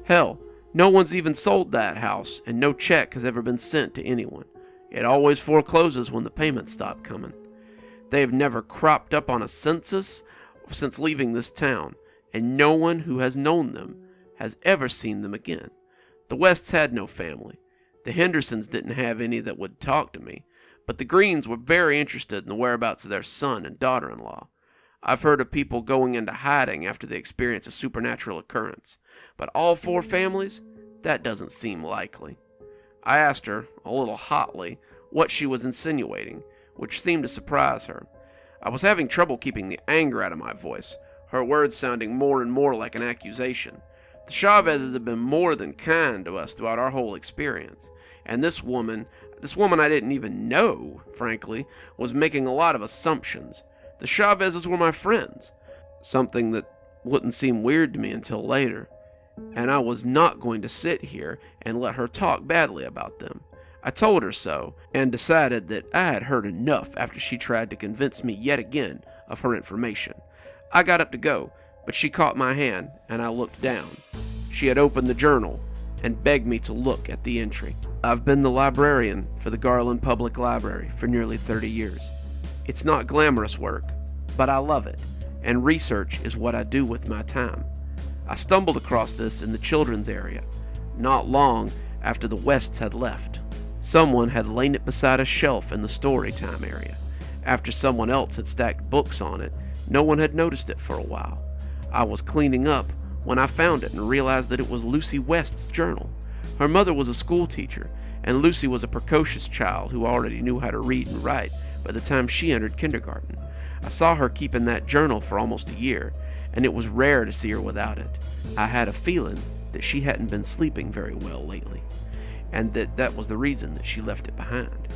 Hell, no one's even sold that house, and no check has ever been sent to anyone. It always forecloses when the payments stop coming. They have never cropped up on a census since leaving this town, and no one who has known them has ever seen them again. The Wests had no family. The Hendersons didn't have any that would talk to me, but the Greens were very interested in the whereabouts of their son and daughter-in-law. I've heard of people going into hiding after they experience a supernatural occurrence, but all 4 families? That doesn't seem likely. I asked her, a little hotly, what she was insinuating, which seemed to surprise her. I was having trouble keeping the anger out of my voice, her words sounding more and more like an accusation. The Chavezes have been more than kind to us throughout our whole experience, and this woman I didn't even know, frankly, was making a lot of assumptions. The Chavezes were my friends, something that wouldn't seem weird to me until later, and I was not going to sit here and let her talk badly about them. I told her so, and decided that I had heard enough after she tried to convince me yet again of her information. I got up to go, but she caught my hand, and I looked down. She had opened the journal and begged me to look at the entry. I've been the librarian for the Garland Public Library for nearly 30 years. It's not glamorous work, but I love it, and research is what I do with my time. I stumbled across this in the children's area, not long after the Wests had left. Someone had laid it beside a shelf in the story time area. After someone else had stacked books on it, no one had noticed it for a while. I was cleaning up when I found it and realized that it was Lucy West's journal. Her mother was a school teacher, and Lucy was a precocious child who already knew how to read and write by the time she entered kindergarten. I saw her keeping that journal for almost a year, and it was rare to see her without it. I had a feeling that she hadn't been sleeping very well lately, and that was the reason that she left it behind.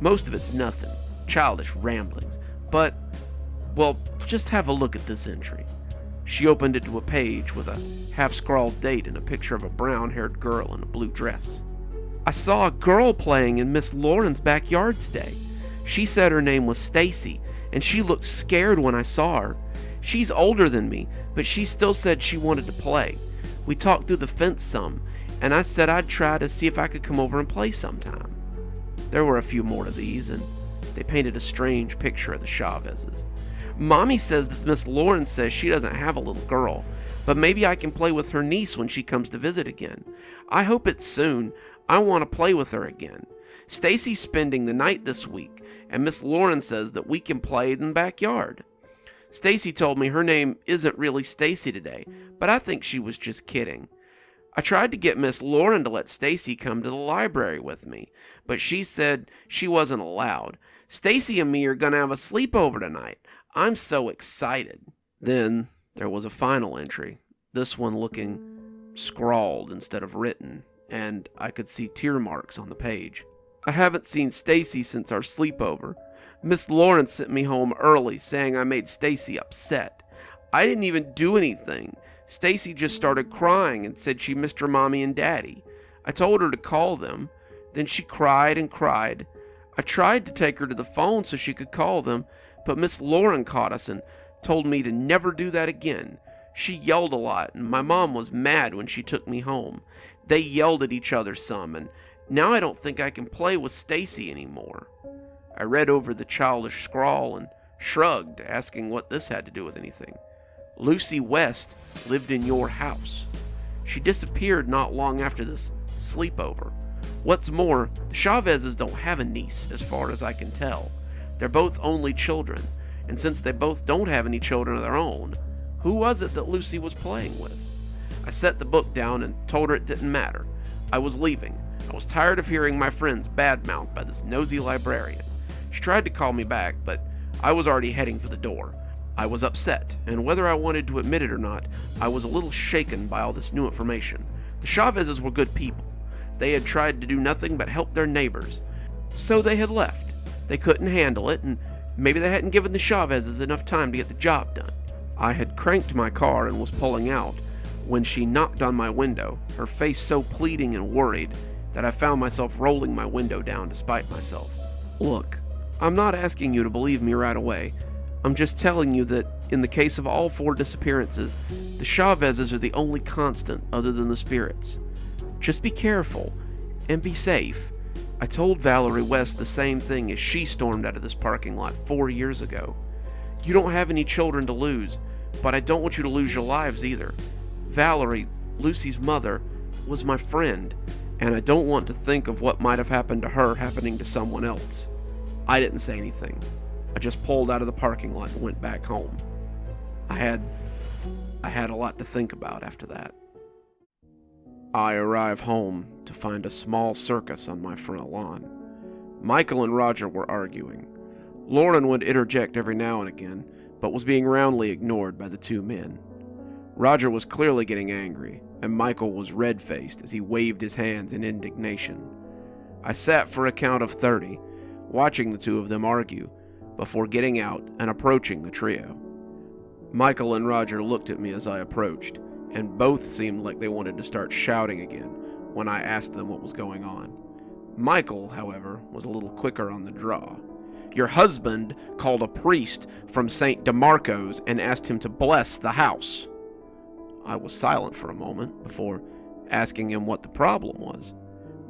Most of it's nothing, childish ramblings, but, well, just have a look at this entry. She opened it to a page with a half-scrawled date and a picture of a brown-haired girl in a blue dress. I saw a girl playing in Miss Lauren's backyard today. She said her name was Stacy, and she looked scared when I saw her. She's older than me, but she still said she wanted to play. We talked through the fence some, and I said I'd try to see if I could come over and play sometime. There were a few more of these, and they painted a strange picture of the Chavezes. Mommy says that Miss Lauren says she doesn't have a little girl, but maybe I can play with her niece when she comes to visit again. I hope it's soon. I want to play with her again. Stacy's spending the night this week, and Miss Lauren says that we can play in the backyard. Stacy told me her name isn't really Stacy today, but I think she was just kidding. I tried to get Miss Lauren to let Stacy come to the library with me, but she said she wasn't allowed. Stacy and me are going to have a sleepover tonight. I'm so excited. Then there was a final entry, this one looking scrawled instead of written, and I could see tear marks on the page. I haven't seen Stacy since our sleepover. Miss Lauren sent me home early saying I made Stacy upset. I didn't even do anything. Stacy just started crying and said she missed her mommy and daddy. I told her to call them. Then she cried and cried. I tried to take her to the phone so she could call them, but Miss Lauren caught us and told me to never do that again. She yelled a lot, and my mom was mad when she took me home. They yelled at each other some, and now I don't think I can play with Stacy anymore. I read over the childish scrawl and shrugged, asking what this had to do with anything. Lucy West lived in your house. She disappeared not long after this sleepover. What's more, the Chavezes don't have a niece, as far as I can tell. They're both only children, and since they both don't have any children of their own, who was it that Lucy was playing with? I set the book down and told her it didn't matter. I was leaving. I was tired of hearing my friends badmouthed by this nosy librarian. She tried to call me back, but I was already heading for the door. I was upset, and whether I wanted to admit it or not, I was a little shaken by all this new information. The Chavezes were good people. They had tried to do nothing but help their neighbors. So they had left. They couldn't handle it, and maybe they hadn't given the Chavezes enough time to get the job done. I had cranked my car and was pulling out when she knocked on my window, her face so pleading and worried that I found myself rolling my window down to spite myself. Look, I'm not asking you to believe me right away. I'm just telling you that in the case of all 4 disappearances, the Chavezes are the only constant other than the spirits. Just be careful and be safe. I told Valerie West the same thing as she stormed out of this parking lot 4 years ago. You don't have any children to lose, but I don't want you to lose your lives either. Valerie, Lucy's mother, was my friend, and I don't want to think of what might have happened to her happening to someone else. I didn't say anything. I just pulled out of the parking lot and went back home. I had a lot to think about after that. I arrive home to find a small circus on my front lawn. Michael and Roger were arguing. Lauren would interject every now and again, but was being roundly ignored by the 2 men. Roger was clearly getting angry, and Michael was red-faced as he waved his hands in indignation. I sat for a count of 30, watching the 2 of them argue, before getting out and approaching the trio. Michael and Roger looked at me as I approached, and both seemed like they wanted to start shouting again when I asked them what was going on. Michael, however, was a little quicker on the draw. Your husband called a priest from St. DeMarco's and asked him to bless the house. I was silent for a moment before asking him what the problem was.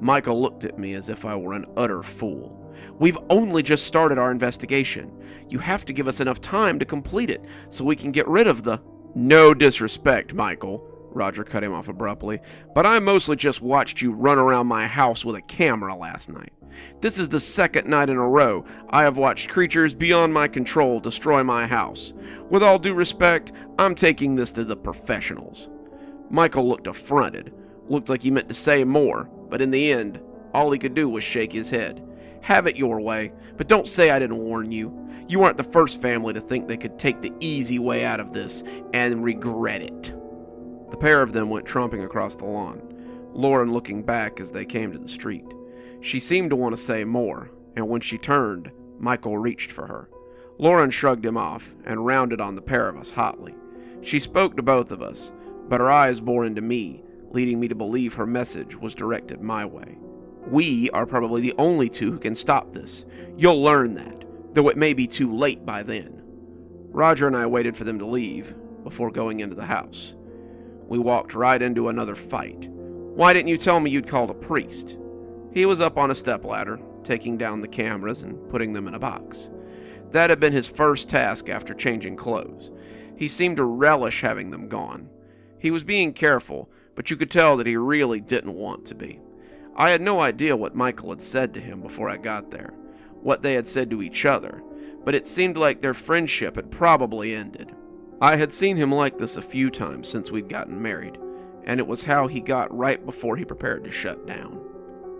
Michael looked at me as if I were an utter fool. We've only just started our investigation. You have to give us enough time to complete it so we can get rid of the... No disrespect, Michael, Roger cut him off abruptly, but I mostly just watched you run around my house with a camera last night. This is the second night in a row I have watched creatures beyond my control destroy my house. With all due respect, I'm taking this to the professionals. Michael looked affronted. Looked like he meant to say more, but in the end, all he could do was shake his head. Have it your way, but don't say I didn't warn you. You aren't the first family to think they could take the easy way out of this and regret it. The pair of them went tromping across the lawn, Lauren looking back as they came to the street. She seemed to want to say more, and when she turned, Michael reached for her. Lauren shrugged him off and rounded on the pair of us hotly. She spoke to both of us, but her eyes bore into me, leading me to believe her message was directed my way. We are probably the only two who can stop this. You'll learn that, though it may be too late by then. Roger and I waited for them to leave before going into the house. We walked right into another fight. Why didn't you tell me you'd called a priest? He was up on a stepladder, taking down the cameras and putting them in a box. That had been his first task after changing clothes. He seemed to relish having them gone. He was being careful, but you could tell that he really didn't want to be. I had no idea what Michael had said to him before I got there, what they had said to each other, but it seemed like their friendship had probably ended. I had seen him like this a few times since we'd gotten married, and it was how he got right before he prepared to shut down.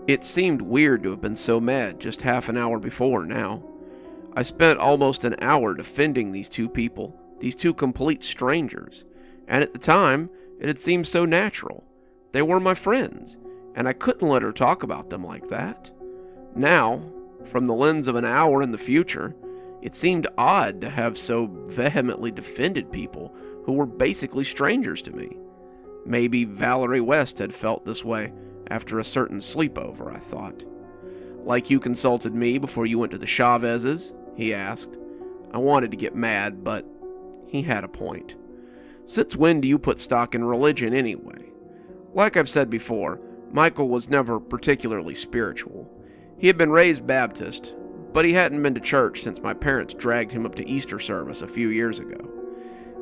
It seemed weird to have been so mad just half an hour before now. I spent almost an hour defending these two people, these two complete strangers, and at the time, it had seemed so natural. They were my friends, and I couldn't let her talk about them like that. Now, from the lens of an hour in the future, it seemed odd to have so vehemently defended people who were basically strangers to me. Maybe Valerie West had felt this way after a certain sleepover, I thought. Like you consulted me before you went to the Chavez's? He asked. I wanted to get mad, but he had a point. Since when do you put stock in religion anyway? Like I've said before, Michael was never particularly spiritual. He had been raised Baptist, but he hadn't been to church since my parents dragged him up to Easter service a few years ago.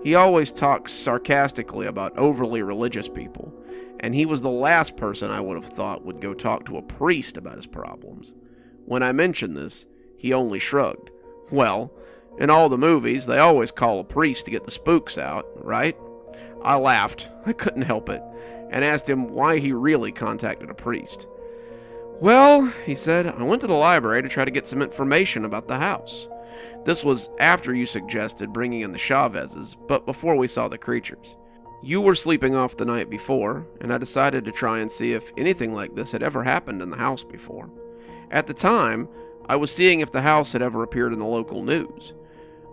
He always talks sarcastically about overly religious people, and he was the last person I would have thought would go talk to a priest about his problems. When I mentioned this, he only shrugged. Well, in all the movies, they always call a priest to get the spooks out, right? I laughed, I couldn't help it, and asked him why he really contacted a priest. Well, he said, I went to the library to try to get some information about the house. This was after you suggested bringing in the Chavez's, but before we saw the creatures. You were sleeping off the night before, and I decided to try and see if anything like this had ever happened in the house before. At the time, I was seeing if the house had ever appeared in the local news.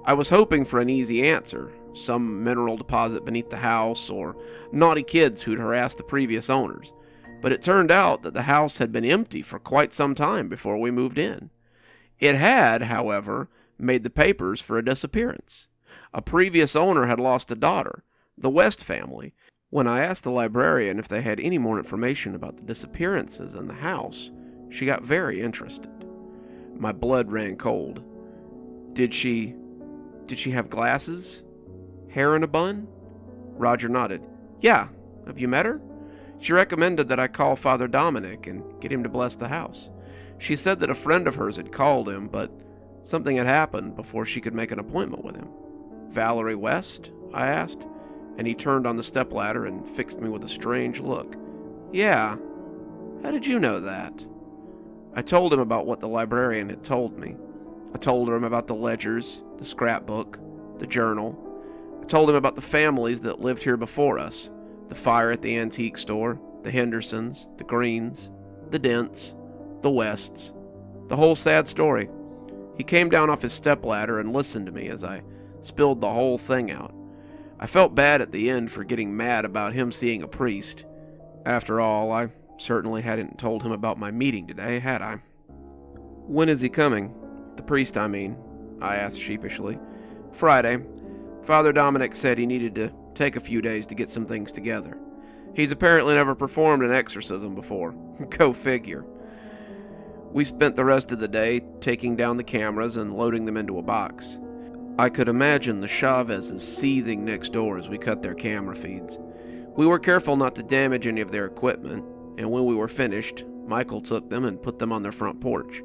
I was hoping for an easy answer, some mineral deposit beneath the house, or naughty kids who'd harassed the previous owners. But it turned out that the house had been empty for quite some time before we moved in. It had, however, made the papers for a disappearance. A previous owner had lost a daughter, the West family. When I asked the librarian if they had any more information about the disappearances in the house, she got very interested. My blood ran cold. Did she have glasses? Hair in a bun? Roger nodded. Yeah, have you met her? She recommended that I call Father Dominic and get him to bless the house. She said that a friend of hers had called him, but something had happened before she could make an appointment with him. Valerie West? I asked, and he turned on the stepladder and fixed me with a strange look. Yeah. How did you know that? I told him about what the librarian had told me. I told him about the ledgers, the scrapbook, the journal. I told him about the families that lived here before us, the fire at the antique store, the Hendersons, the Greens, the Dents, the Wests, the whole sad story. He came down off his stepladder and listened to me as I spilled the whole thing out. I felt bad at the end for getting mad about him seeing a priest. After all, I Certainly hadn't told him about my meeting today, had I? When is he coming? The priest, I mean, I asked sheepishly. Friday. Father Dominic said he needed to take a few days to get some things together. He's apparently never performed an exorcism before. Go figure. We spent the rest of the day taking down the cameras and loading them into a box. I could imagine the Chavezes seething next door as we cut their camera feeds. We were careful not to damage any of their equipment, and when we were finished, Michael took them and put them on their front porch.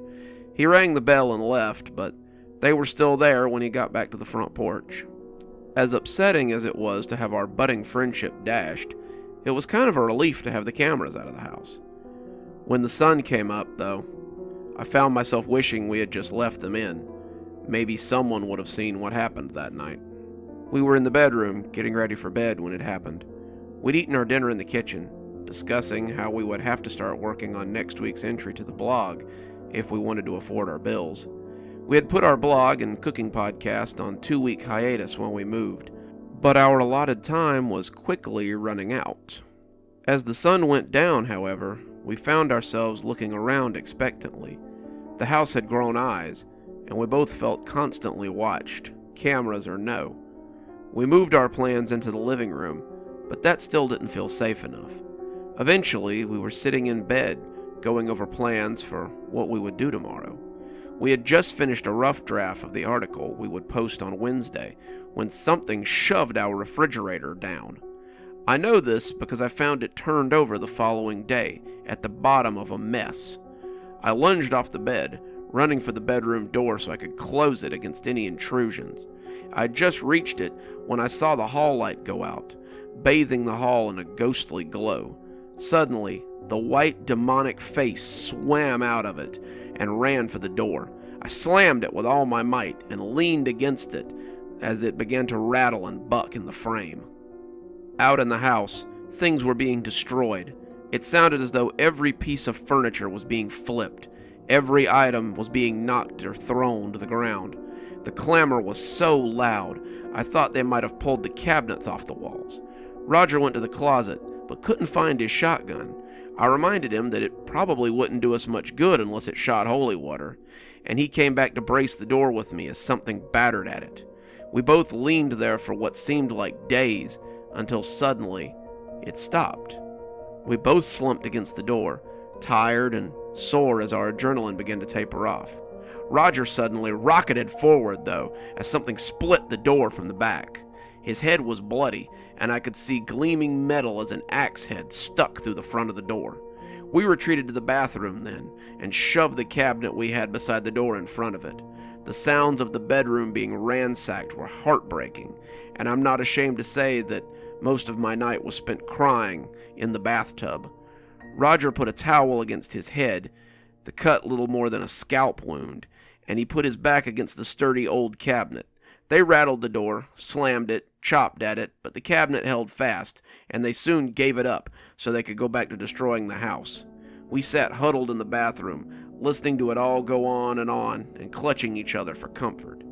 He rang the bell and left, but they were still there when he got back to the front porch. As upsetting as it was to have our budding friendship dashed, it was kind of a relief to have the cameras out of the house. When the sun came up, though, I found myself wishing we had just left them in. Maybe someone would have seen what happened that night. We were in the bedroom, getting ready for bed when it happened. We'd eaten our dinner in the kitchen, discussing how we would have to start working on next week's entry to the blog if we wanted to afford our bills. We had put our blog and cooking podcast on 2-week hiatus when we moved, but our allotted time was quickly running out. As the sun went down, however, we found ourselves looking around expectantly. The house had grown eyes, and we both felt constantly watched, cameras or no. We moved our plans into the living room, but that still didn't feel safe enough. Eventually, we were sitting in bed, going over plans for what we would do tomorrow. We had just finished a rough draft of the article we would post on Wednesday when something shoved our refrigerator down. I know this because I found it turned over the following day at the bottom of a mess. I lunged off the bed, running for the bedroom door so I could close it against any intrusions. I had just reached it when I saw the hall light go out, bathing the hall in a ghostly glow. Suddenly, the white demonic face swam out of it and ran for the door. I slammed it with all my might and leaned against it as it began to rattle and buck in the frame. Out in the house, things were being destroyed. It sounded as though every piece of furniture was being flipped. Every item was being knocked or thrown to the ground. The clamor was so loud, I thought they might have pulled the cabinets off the walls. Roger went to the closet, but couldn't find his shotgun. I reminded him that it probably wouldn't do us much good unless it shot holy water, and he came back to brace the door with me as something battered at it. We both leaned there for what seemed like days, until suddenly, it stopped. We both slumped against the door, tired and sore as our adrenaline began to taper off. Roger suddenly rocketed forward, though, as something split the door from the back. His head was bloody, and I could see gleaming metal as an axe head stuck through the front of the door. We retreated to the bathroom then, and shoved the cabinet we had beside the door in front of it. The sounds of the bedroom being ransacked were heartbreaking, and I'm not ashamed to say that most of my night was spent crying in the bathtub. Roger put a towel against his head, the cut little more than a scalp wound, and he put his back against the sturdy old cabinet. They rattled the door, slammed it, chopped at it, but the cabinet held fast, and they soon gave it up so they could go back to destroying the house. We sat huddled in the bathroom, listening to it all go on, and clutching each other for comfort.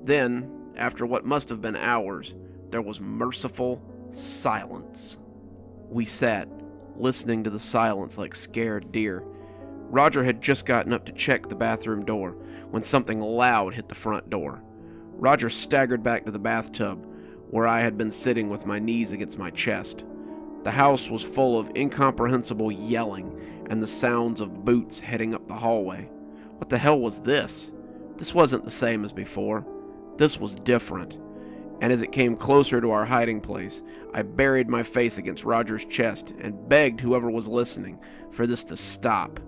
Then, after what must have been hours, there was merciful silence. We sat, listening to the silence like scared deer. Roger had just gotten up to check the bathroom door when something loud hit the front door. Roger staggered back to the bathtub, where I had been sitting with my knees against my chest. The house was full of incomprehensible yelling and the sounds of boots heading up the hallway. What the hell was this? This wasn't the same as before. This was different. And as it came closer to our hiding place, I buried my face against Roger's chest and begged whoever was listening for this to stop.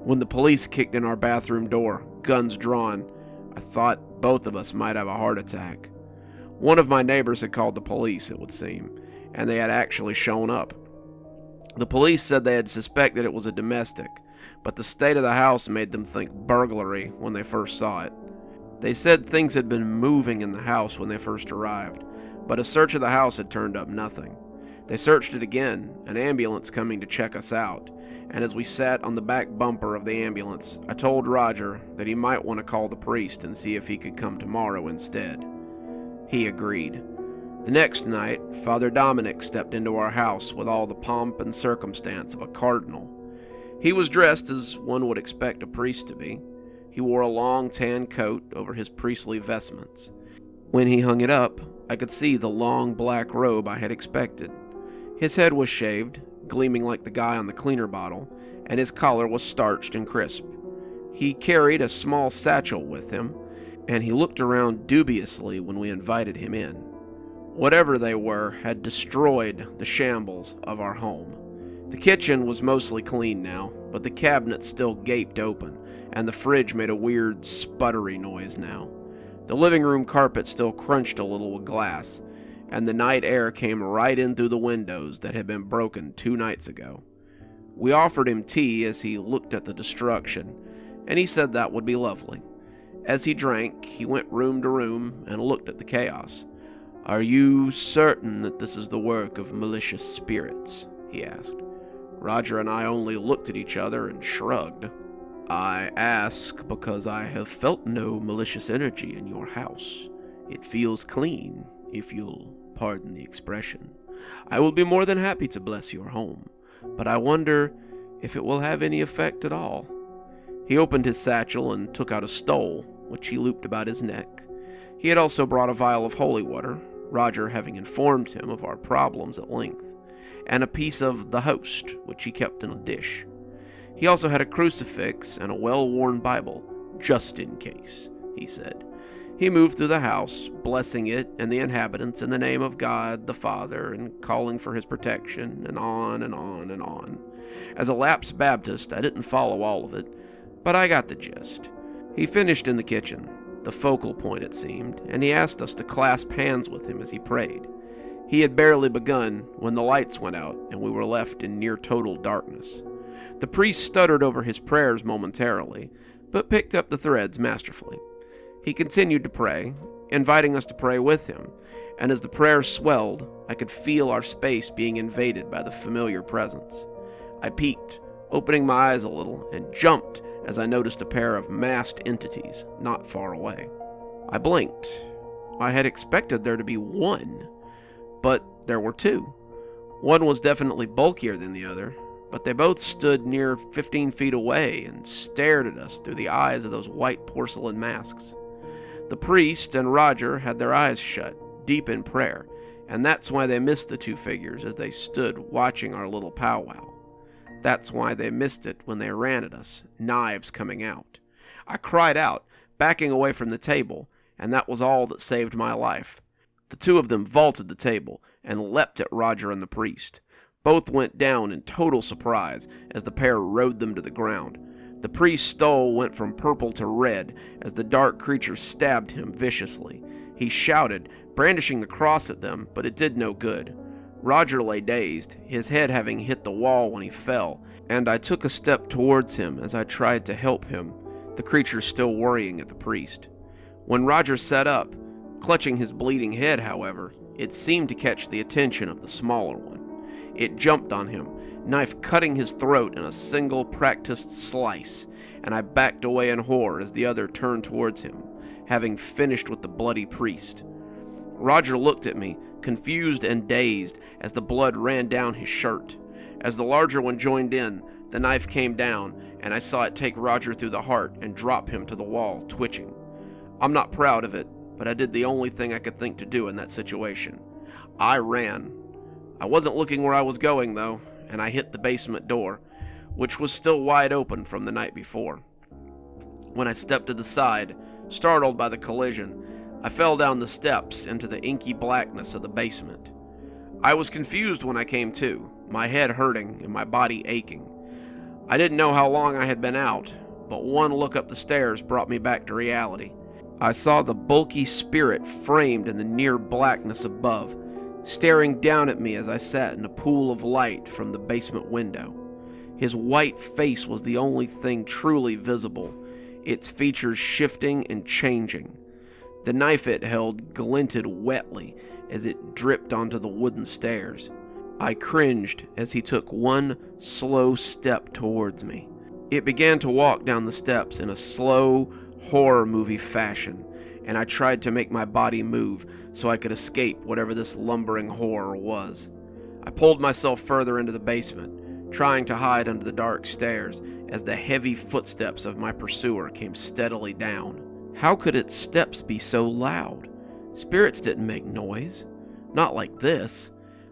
When the police kicked in our bathroom door, guns drawn, I thought both of us might have a heart attack. One of my neighbors had called the police, it would seem, and they had actually shown up. The police said they had suspected it was a domestic, but the state of the house made them think burglary when they first saw it. They said things had been moving in the house when they first arrived, but a search of the house had turned up nothing. They searched it again, an ambulance coming to check us out, and as we sat on the back bumper of the ambulance, I told Roger that he might want to call the priest and see if he could come tomorrow instead. He agreed. The next night, Father Dominic stepped into our house with all the pomp and circumstance of a cardinal. He was dressed as one would expect a priest to be. He wore a long tan coat over his priestly vestments. When he hung it up, I could see the long black robe I had expected. His head was shaved, gleaming like the guy on the cleaner bottle, and his collar was starched and crisp. He carried a small satchel with him, and he looked around dubiously when we invited him in. Whatever they were had destroyed the shambles of our home. The kitchen was mostly clean now, but the cabinets still gaped open, and the fridge made a weird sputtery noise now. The living room carpet still crunched a little with glass, and the night air came right in through the windows that had been broken 2 nights ago. We offered him tea as he looked at the destruction, and he said that would be lovely. As he drank, he went room to room and looked at the chaos. "Are you certain that this is the work of malicious spirits?" he asked. Roger and I only looked at each other and shrugged. "I ask because I have felt no malicious energy in your house. It feels clean, if you'll pardon the expression. I will be more than happy to bless your home, but I wonder if it will have any effect at all." He opened his satchel and took out a stole, which he looped about his neck. He had also brought a vial of holy water, Roger having informed him of our problems at length, and a piece of the host, which he kept in a dish. He also had a crucifix and a well-worn Bible, just in case, he said. He moved through the house, blessing it and the inhabitants in the name of God the Father, and calling for his protection, and on and on and on. As a lapsed Baptist, I didn't follow all of it, but I got the gist. He finished in the kitchen, the focal point it seemed, and he asked us to clasp hands with him as he prayed. He had barely begun when the lights went out and we were left in near total darkness. The priest stuttered over his prayers momentarily, but picked up the threads masterfully. He continued to pray, inviting us to pray with him, and as the prayer swelled, I could feel our space being invaded by the familiar presence. I peeked, opening my eyes a little, and jumped as I noticed a pair of masked entities not far away. I blinked. I had expected there to be one, but there were 2. One was definitely bulkier than the other, but they both stood near 15 feet away and stared at us through the eyes of those white porcelain masks. The priest and Roger had their eyes shut, deep in prayer, and that's why they missed the 2 figures as they stood watching our little powwow. That's why they missed it when they ran at us, knives coming out. I cried out, backing away from the table, and that was all that saved my life. The 2 of them vaulted the table and leapt at Roger and the priest. Both went down in total surprise as the pair rode them to the ground. The priest's stole went from purple to red as the dark creature stabbed him viciously. He shouted, brandishing the cross at them, but it did no good. Roger lay dazed, his head having hit the wall when he fell, and I took a step towards him as I tried to help him, the creature still worrying at the priest. When Roger sat up, clutching his bleeding head, however, it seemed to catch the attention of the smaller one. It jumped on him, knife cutting his throat in a single practiced slice, and I backed away in horror as the other turned towards him, having finished with the bloody priest. Roger looked at me, confused and dazed, as the blood ran down his shirt. As the larger one joined in, the knife came down, and I saw it take Roger through the heart and drop him to the wall, twitching. I'm not proud of it, but I did the only thing I could think to do in that situation. I ran. I wasn't looking where I was going, though, and I hit the basement door, which was still wide open from the night before. When I stepped to the side, startled by the collision, I fell down the steps into the inky blackness of the basement. I was confused when I came to, my head hurting and my body aching. I didn't know how long I had been out, but one look up the stairs brought me back to reality. I saw the bulky spirit framed in the near blackness above, staring down at me as I sat in a pool of light from the basement window. His white face was the only thing truly visible, its features shifting and changing. The knife it held glinted wetly as it dripped onto the wooden stairs. I cringed as he took one slow step towards me. It began to walk down the steps in a slow, horror movie fashion, and I tried to make my body move so I could escape whatever this lumbering horror was. I pulled myself further into the basement, trying to hide under the dark stairs as the heavy footsteps of my pursuer came steadily down. How could its steps be so loud? Spirits didn't make noise. Not like this.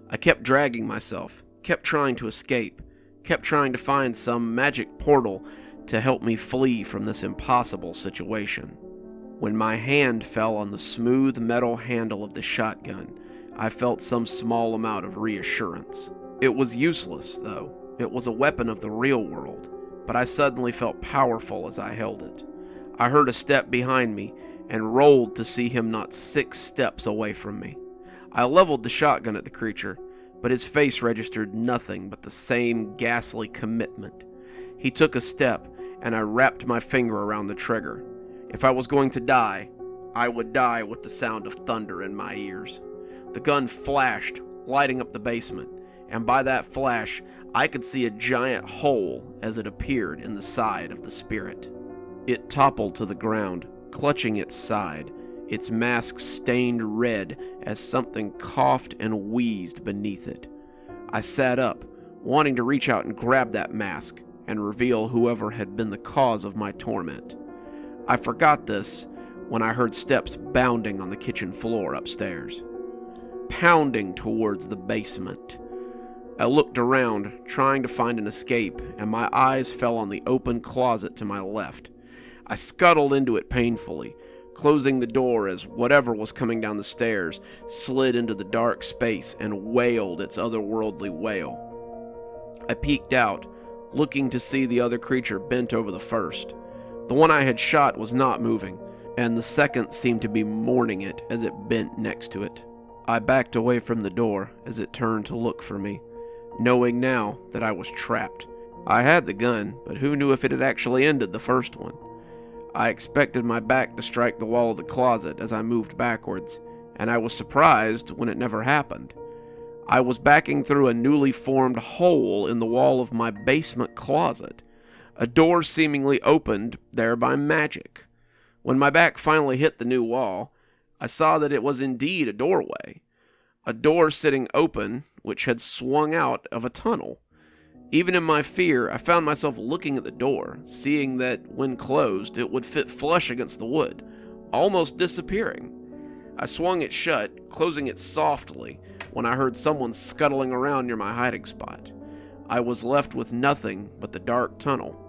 I kept dragging myself, kept trying to escape, kept trying to find some magic portal to help me flee from this impossible situation. When my hand fell on the smooth metal handle of the shotgun, I felt some small amount of reassurance. It was useless, though. It was a weapon of the real world, but I suddenly felt powerful as I held it. I heard a step behind me and rolled to see him not 6 steps away from me. I leveled the shotgun at the creature, but his face registered nothing but the same ghastly commitment. He took a step, and I wrapped my finger around the trigger. If I was going to die, I would die with the sound of thunder in my ears. The gun flashed, lighting up the basement, and by that flash, I could see a giant hole as it appeared in the side of the spirit. It toppled to the ground, clutching its side, its mask stained red as something coughed and wheezed beneath it. I sat up, wanting to reach out and grab that mask and reveal whoever had been the cause of my torment. I forgot this when I heard steps bounding on the kitchen floor upstairs, pounding towards the basement. I looked around, trying to find an escape, and my eyes fell on the open closet to my left. I scuttled into it painfully, closing the door as whatever was coming down the stairs slid into the dark space and wailed its otherworldly wail. I peeked out, looking to see the other creature bent over the first. The one I had shot was not moving, and the second seemed to be mourning it as it bent next to it. I backed away from the door as it turned to look for me, knowing now that I was trapped. I had the gun, but who knew if it had actually ended the first one? I expected my back to strike the wall of the closet as I moved backwards, and I was surprised when it never happened. I was backing through a newly formed hole in the wall of my basement closet. A door seemingly opened there by magic. When my back finally hit the new wall, I saw that it was indeed a doorway. A door sitting open, which had swung out of a tunnel. Even in my fear, I found myself looking at the door, seeing that, when closed, it would fit flush against the wood, almost disappearing. I swung it shut, closing it softly, when I heard someone scuttling around near my hiding spot. I was left with nothing but the dark tunnel.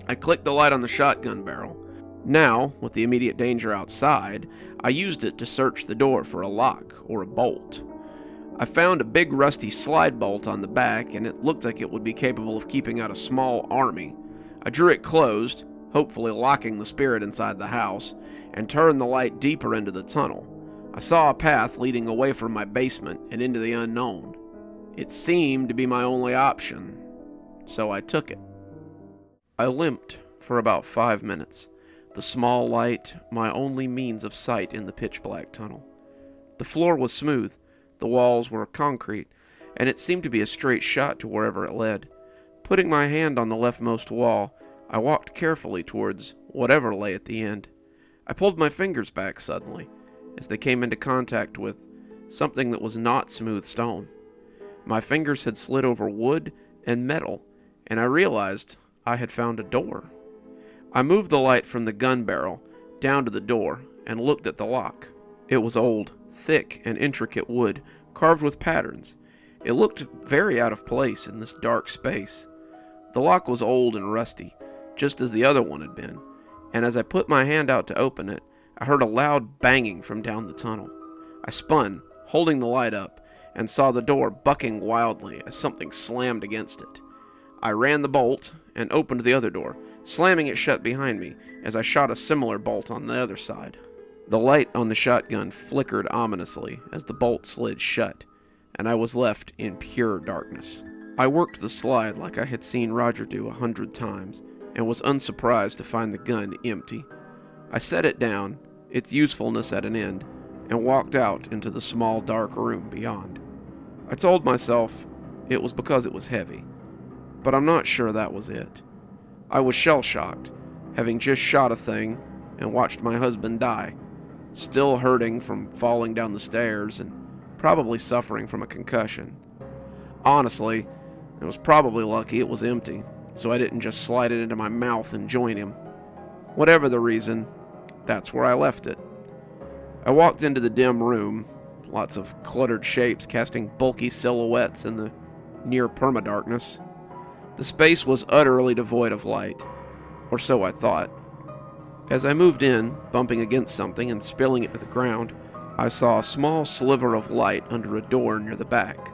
I clicked the light on the shotgun barrel. Now, with the immediate danger outside, I used it to search the door for a lock or a bolt. I found a big rusty slide bolt on the back, and it looked like it would be capable of keeping out a small army. I drew it closed, hopefully locking the spirit inside the house, and turned the light deeper into the tunnel. I saw a path leading away from my basement and into the unknown. It seemed to be my only option, so I took it. I limped for about 5 minutes, the small light my only means of sight in the pitch-black tunnel. The floor was smooth, the walls were concrete, and it seemed to be a straight shot to wherever it led. Putting my hand on the leftmost wall, I walked carefully towards whatever lay at the end. I pulled my fingers back suddenly, as they came into contact with something that was not smooth stone. My fingers had slid over wood and metal, and I realized I had found a door. I moved the light from the gun barrel down to the door and looked at the lock. It was old, thick, and intricate wood, carved with patterns. It looked very out of place in this dark space. The lock was old and rusty, just as the other one had been, and as I put my hand out to open it, I heard a loud banging from down the tunnel. I spun, holding the light up, and saw the door bucking wildly as something slammed against it. I ran the bolt and opened the other door, slamming it shut behind me as I shot a similar bolt on the other side. The light on the shotgun flickered ominously as the bolt slid shut, and I was left in pure darkness. I worked the slide like I had seen Roger do 100 times, and was unsurprised to find the gun empty. I set it down, its usefulness at an end, and walked out into the small dark room beyond. I told myself it was because it was heavy, but I'm not sure that was it. I was shell-shocked, having just shot a thing and watched my husband die, still hurting from falling down the stairs and probably suffering from a concussion. Honestly, it was probably lucky it was empty, so I didn't just slide it into my mouth and join him. Whatever the reason, that's where I left it. I walked into the dim room, lots of cluttered shapes casting bulky silhouettes in the near permadarkness. The space was utterly devoid of light, or so I thought. As I moved in, bumping against something and spilling it to the ground, I saw a small sliver of light under a door near the back.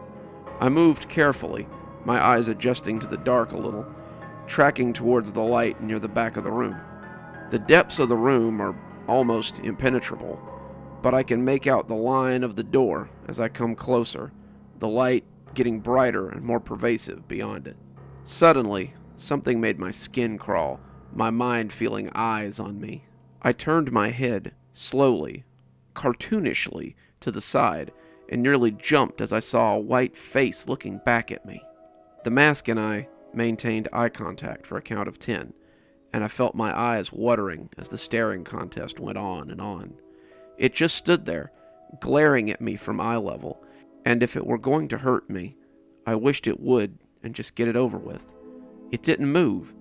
I moved carefully, my eyes adjusting to the dark a little, tracking towards the light near the back of the room. The depths of the room are almost impenetrable, but I can make out the line of the door as I come closer, the light getting brighter and more pervasive beyond it. Suddenly, something made my skin crawl, my mind feeling eyes on me. I turned my head, slowly, cartoonishly, to the side, and nearly jumped as I saw a white face looking back at me. The mask and I maintained eye contact for a count of 10, and I felt my eyes watering as the staring contest went on and on. It just stood there, glaring at me from eye level, and if it were going to hurt me, I wished it would and just get it over with. It didn't move.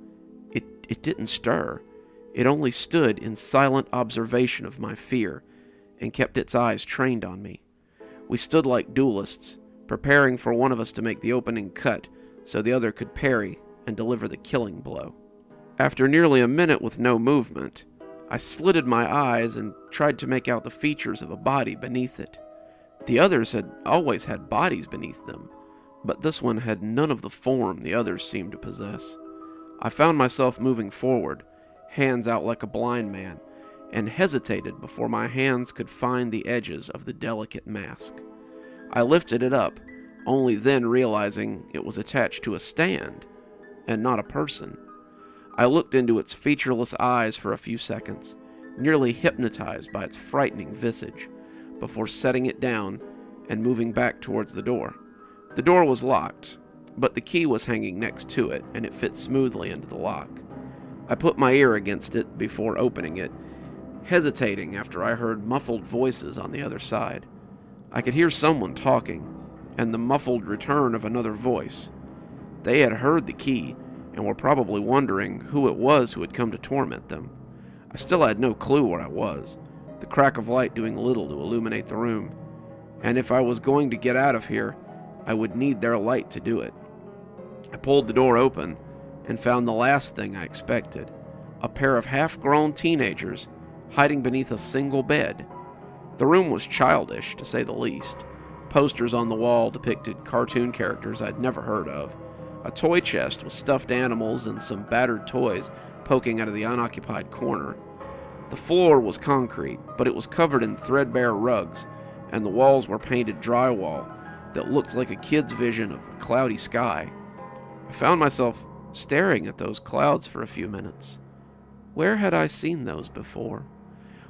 It didn't stir. It only stood in silent observation of my fear and kept its eyes trained on me. We stood like duelists, preparing for one of us to make the opening cut so the other could parry and deliver the killing blow. After nearly a minute with no movement, I slitted my eyes and tried to make out the features of a body beneath it. The others had always had bodies beneath them, but this one had none of the form the others seemed to possess. I found myself moving forward, hands out like a blind man, and hesitated before my hands could find the edges of the delicate mask. I lifted it up, only then realizing it was attached to a stand, and not a person. I looked into its featureless eyes for a few seconds, nearly hypnotized by its frightening visage, before setting it down and moving back towards the door. The door was locked, but the key was hanging next to it, and it fit smoothly into the lock. I put my ear against it before opening it, hesitating after I heard muffled voices on the other side. I could hear someone talking, and the muffled return of another voice. They had heard the key, and were probably wondering who it was who had come to torment them. I still had no clue where I was, the crack of light doing little to illuminate the room, and if I was going to get out of here, I would need their light to do it. I pulled the door open and found the last thing I expected, a pair of half-grown teenagers hiding beneath a single bed. The room was childish, to say the least. Posters on the wall depicted cartoon characters I'd never heard of. A toy chest with stuffed animals and some battered toys poking out of the unoccupied corner. The floor was concrete, but it was covered in threadbare rugs, and the walls were painted drywall that looked like a kid's vision of a cloudy sky. I found myself staring at those clouds for a few minutes. Where had I seen those before?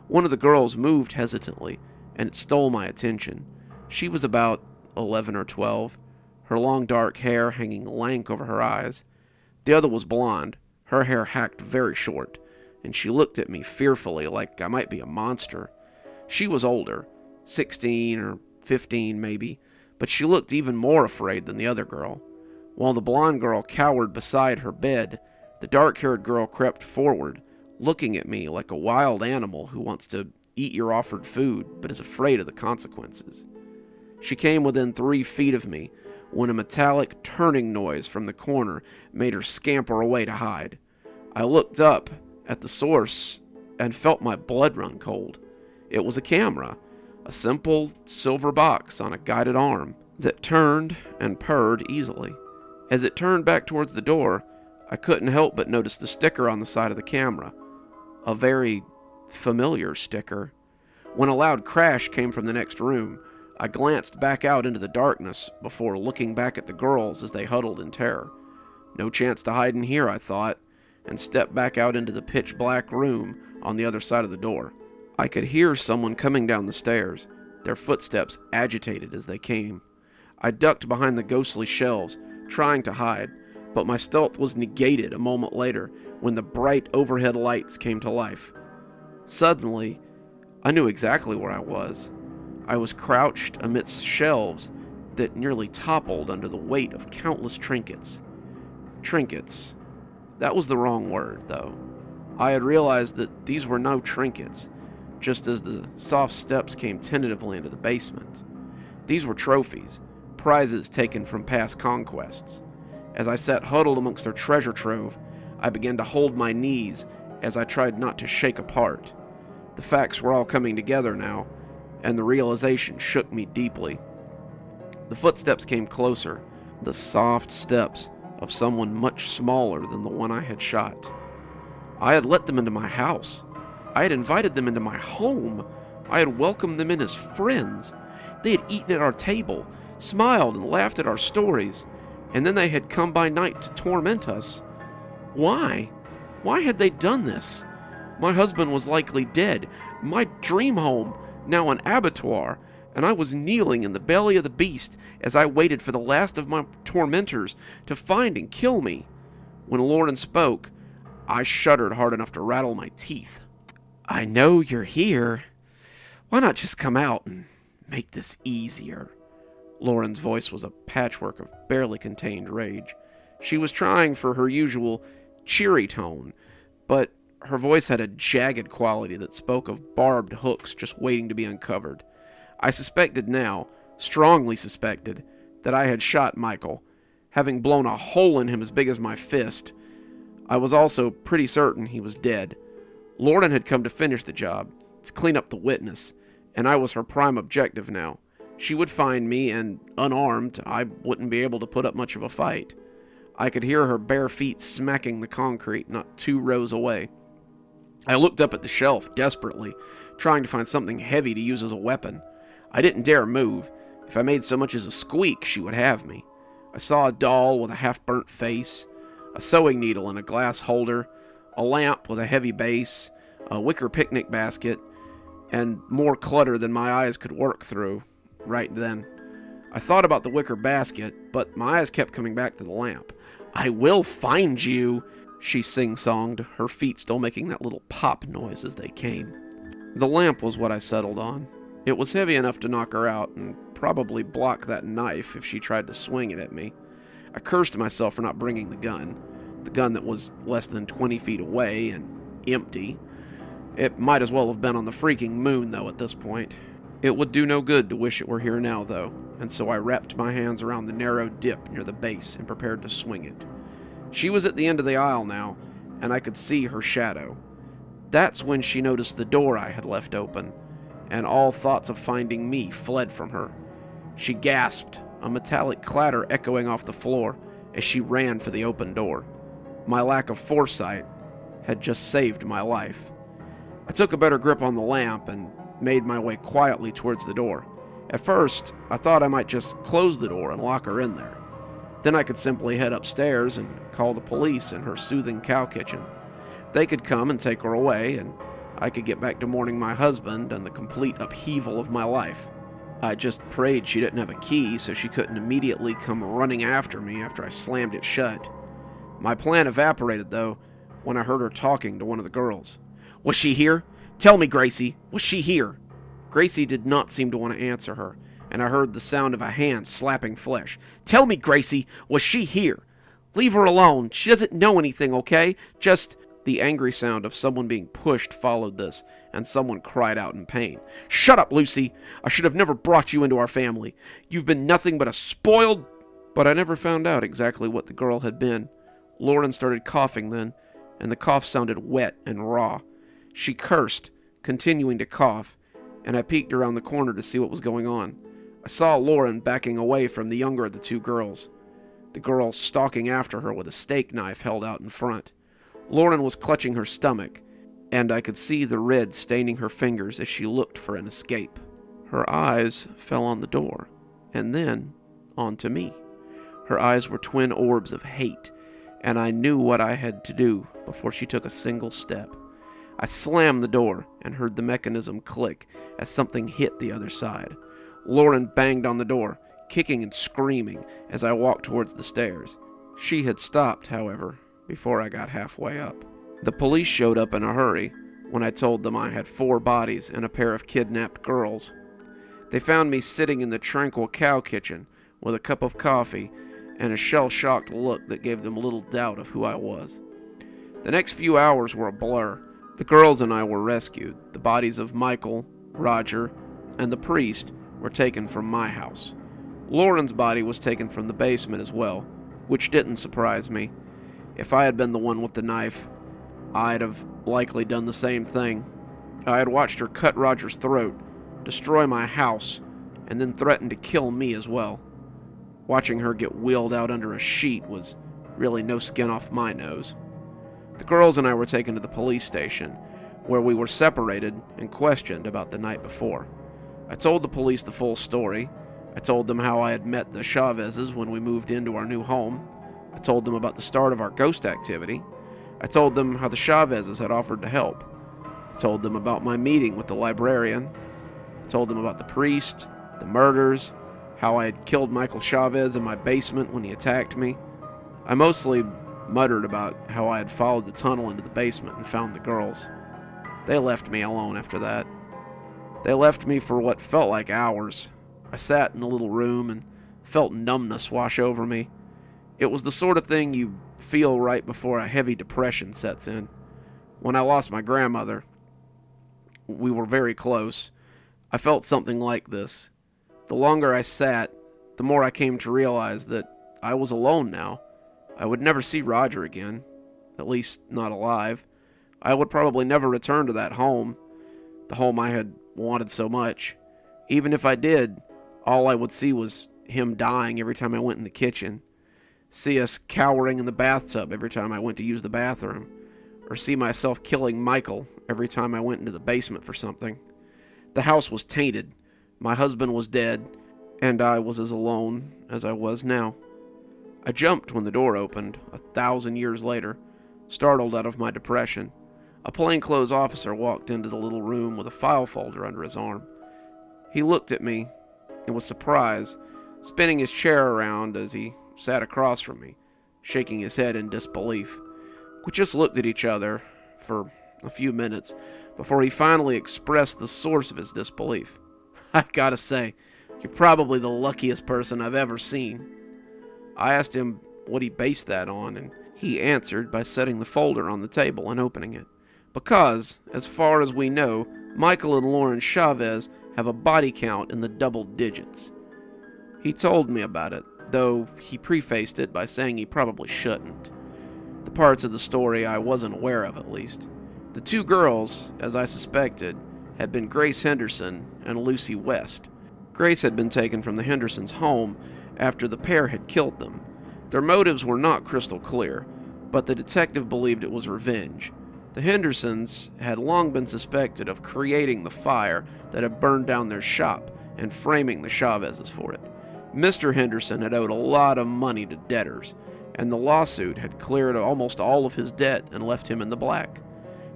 One of the girls moved hesitantly, and it stole my attention. She was about 11 or 12, her long dark hair hanging lank over her eyes. The other was blonde, her hair hacked very short, and she looked at me fearfully like I might be a monster. She was older, 16 or 15 maybe, but she looked even more afraid than the other girl. While the blonde girl cowered beside her bed, the dark-haired girl crept forward, looking at me like a wild animal who wants to eat your offered food but is afraid of the consequences. She came within 3 feet of me when a metallic turning noise from the corner made her scamper away to hide. I looked up at the source and felt my blood run cold. It was a camera, a simple silver box on a guided arm that turned and purred easily. As it turned back towards the door, I couldn't help but notice the sticker on the side of the camera. A very familiar sticker. When a loud crash came from the next room, I glanced back out into the darkness before looking back at the girls as they huddled in terror. No chance to hide in here, I thought, and stepped back out into the pitch-black room on the other side of the door. I could hear someone coming down the stairs, their footsteps agitated as they came. I ducked behind the ghostly shelves, trying to hide, but my stealth was negated a moment later when the bright overhead lights came to life. Suddenly, I knew exactly where I was. I was crouched amidst shelves that nearly toppled under the weight of countless trinkets. Trinkets. That was the wrong word, though. I had realized that these were no trinkets, just as the soft steps came tentatively into the basement. These were trophies, prizes taken from past conquests. As I sat huddled amongst their treasure trove, I began to hold my knees as I tried not to shake apart. The facts were all coming together now, and the realization shook me deeply. The footsteps came closer, the soft steps of someone much smaller than the one I had shot. I had let them into my house. I had invited them into my home. I had welcomed them in as friends. They had eaten at our table, smiled and laughed at our stories, and then they had come by night to torment us. Why? Why had they done this? My husband was likely dead, my dream home now an abattoir, and I was kneeling in the belly of the beast as I waited for the last of my tormentors to find and kill me. When Lauren spoke, I shuddered hard enough to rattle my teeth. "I know you're here. Why not just come out and make this easier?" Lauren's voice was a patchwork of barely contained rage. She was trying for her usual cheery tone, but her voice had a jagged quality that spoke of barbed hooks just waiting to be uncovered. I suspected now, strongly suspected, that I had shot Michael, having blown a hole in him as big as my fist. I was also pretty certain he was dead. Lauren had come to finish the job, to clean up the witness, and I was her prime objective now. She would find me, and unarmed, I wouldn't be able to put up much of a fight. I could hear her bare feet smacking the concrete not 2 rows away. I looked up at the shelf desperately, trying to find something heavy to use as a weapon. I didn't dare move. If I made so much as a squeak, she would have me. I saw a doll with a half-burnt face, a sewing needle in a glass holder, a lamp with a heavy base, a wicker picnic basket, and more clutter than my eyes could work through right then. I thought about the wicker basket, but my eyes kept coming back to the lamp. "I will find you," she sing-songed, her feet still making that little pop noise as they came. The lamp was what I settled on. It was heavy enough to knock her out and probably block that knife if she tried to swing it at me. I cursed myself for not bringing the gun that was less than 20 feet away and empty. It might as well have been on the freaking moon, though, at this point. It would do no good to wish it were here now, though, and so I wrapped my hands around the narrow dip near the base and prepared to swing it. She was at the end of the aisle now, and I could see her shadow. That's when she noticed the door I had left open, and all thoughts of finding me fled from her. She gasped, a metallic clatter echoing off the floor as she ran for the open door. My lack of foresight had just saved my life. I took a better grip on the lamp and made my way quietly towards the door. At first, I thought I might just close the door and lock her in there. Then I could simply head upstairs and call the police in her soothing cow kitchen. They could come and take her away, and I could get back to mourning my husband and the complete upheaval of my life. I just prayed she didn't have a key so she couldn't immediately come running after me after I slammed it shut. My plan evaporated, though, when I heard her talking to one of the girls. "Was she here? Tell me, Gracie, was she here?" Gracie did not seem to want to answer her, and I heard the sound of a hand slapping flesh. "Tell me, Gracie, was she here? Leave her alone. She doesn't know anything, okay? Just..." The angry sound of someone being pushed followed this, and someone cried out in pain. "Shut up, Lucy! I should have never brought you into our family. You've been nothing but a spoiled..." But I never found out exactly what the girl had been. Lauren started coughing then, and the cough sounded wet and raw. She cursed, continuing to cough, and I peeked around the corner to see what was going on. I saw Lauren backing away from the younger of the 2 girls, the girl stalking after her with a steak knife held out in front. Lauren was clutching her stomach, and I could see the red staining her fingers as she looked for an escape. Her eyes fell on the door, and then onto me. Her eyes were twin orbs of hate, and I knew what I had to do before she took a single step. I slammed the door and heard the mechanism click as something hit the other side. Lauren banged on the door, kicking and screaming as I walked towards the stairs. She had stopped, however, before I got halfway up. The police showed up in a hurry, when I told them I had 4 bodies and a pair of kidnapped girls. They found me sitting in the tranquil cow kitchen with a cup of coffee and a shell-shocked look that gave them little doubt of who I was. The next few hours were a blur. The girls and I were rescued. The bodies of Michael, Roger, and the priest were taken from my house. Lauren's body was taken from the basement as well, which didn't surprise me. If I had been the one with the knife, I'd have likely done the same thing. I had watched her cut Roger's throat, destroy my house, and then threaten to kill me as well. Watching her get wheeled out under a sheet was really no skin off my nose. The girls and I were taken to the police station, where we were separated and questioned about the night before. I told the police the full story. I told them how I had met the Chavezes when we moved into our new home. I told them about the start of our ghost activity. I told them how the Chavezes had offered to help. I told them about my meeting with the librarian. I told them about the priest, the murders, how I had killed Michael Chavez in my basement when he attacked me. I mostly muttered about how I had followed the tunnel into the basement and found the girls. They left me alone after that. They left me for what felt like hours. I sat in the little room and felt numbness wash over me. It was the sort of thing you feel right before a heavy depression sets in. When I lost my grandmother, we were very close. I felt something like this. The longer I sat, the more I came to realize that I was alone now. I would never see Roger again, at least not alive. I would probably never return to that home, the home I had wanted so much. Even if I did, all I would see was him dying every time I went in the kitchen, see us cowering in the bathtub every time I went to use the bathroom, or see myself killing Michael every time I went into the basement for something. The house was tainted. My husband was dead, and I was as alone as I was now. I jumped when the door opened, 1,000 years later, startled out of my depression. A plainclothes officer walked into the little room with a file folder under his arm. He looked at me and with surprise, spinning his chair around as he sat across from me, shaking his head in disbelief. We just looked at each other for a few minutes before he finally expressed the source of his disbelief. I gotta say, you're probably the luckiest person I've ever seen. I asked him what he based that on, and he answered by setting the folder on the table and opening it. Because, as far as we know, Michael and Lauren Chavez have a body count in the double digits. He told me about it, though he prefaced it by saying he probably shouldn't. The parts of the story I wasn't aware of, at least. The 2 girls, as I suspected, had been Grace Henderson and Lucy West. Grace had been taken from the Hendersons' home after the pair had killed them. Their motives were not crystal clear, but the detective believed it was revenge. The Hendersons had long been suspected of creating the fire that had burned down their shop and framing the Chavezes for it. Mr. Henderson had owed a lot of money to debtors, and the lawsuit had cleared almost all of his debt and left him in the black.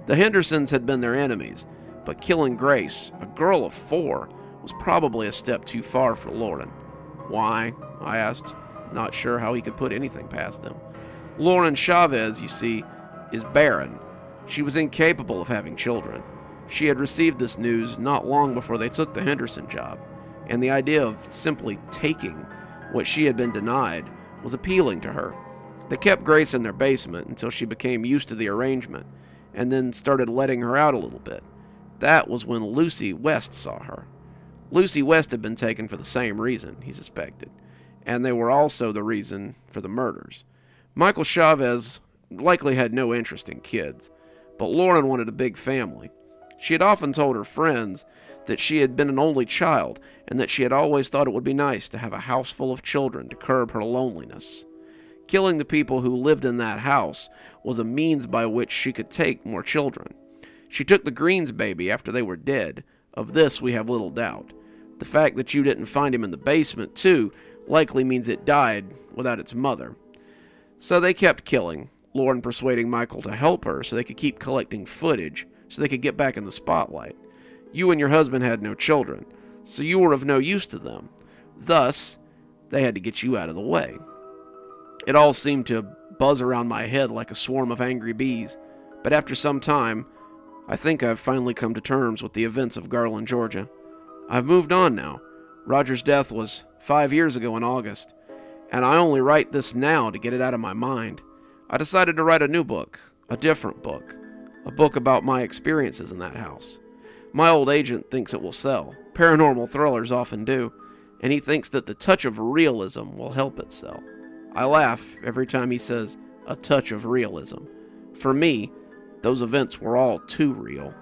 The Hendersons had been their enemies, but killing Grace, a girl of 4, was probably a step too far for Lauren. Why? I asked, not sure how he could put anything past them. Lauren Chavez, you see, is barren. She was incapable of having children. She had received this news not long before they took the Henderson job, and the idea of simply taking what she had been denied was appealing to her. They kept Grace in their basement until she became used to the arrangement, and then started letting her out a little bit. That was when Lucy West saw her. Lucy West had been taken for the same reason, he suspected, and they were also the reason for the murders. Michael Chavez likely had no interest in kids, but Lauren wanted a big family. She had often told her friends that she had been an only child, and that she had always thought it would be nice to have a house full of children to curb her loneliness. Killing the people who lived in that house was a means by which she could take more children. She took the Greens baby after they were dead. Of this we have little doubt. The fact that you didn't find him in the basement, too, likely means it died without its mother. So they kept killing, Lauren persuading Michael to help her so they could keep collecting footage, so they could get back in the spotlight. You and your husband had no children, so you were of no use to them. Thus, they had to get you out of the way. It all seemed to buzz around my head like a swarm of angry bees, but after some time, I think I've finally come to terms with the events of Garland, Georgia. I've moved on now. Roger's death was 5 years ago in August, and I only write this now to get it out of my mind. I decided to write a new book, a different book, a book about my experiences in that house. My old agent thinks it will sell. Paranormal thrillers often do, and he thinks that the touch of realism will help it sell. I laugh every time he says, a touch of realism. For me, those events were all too real.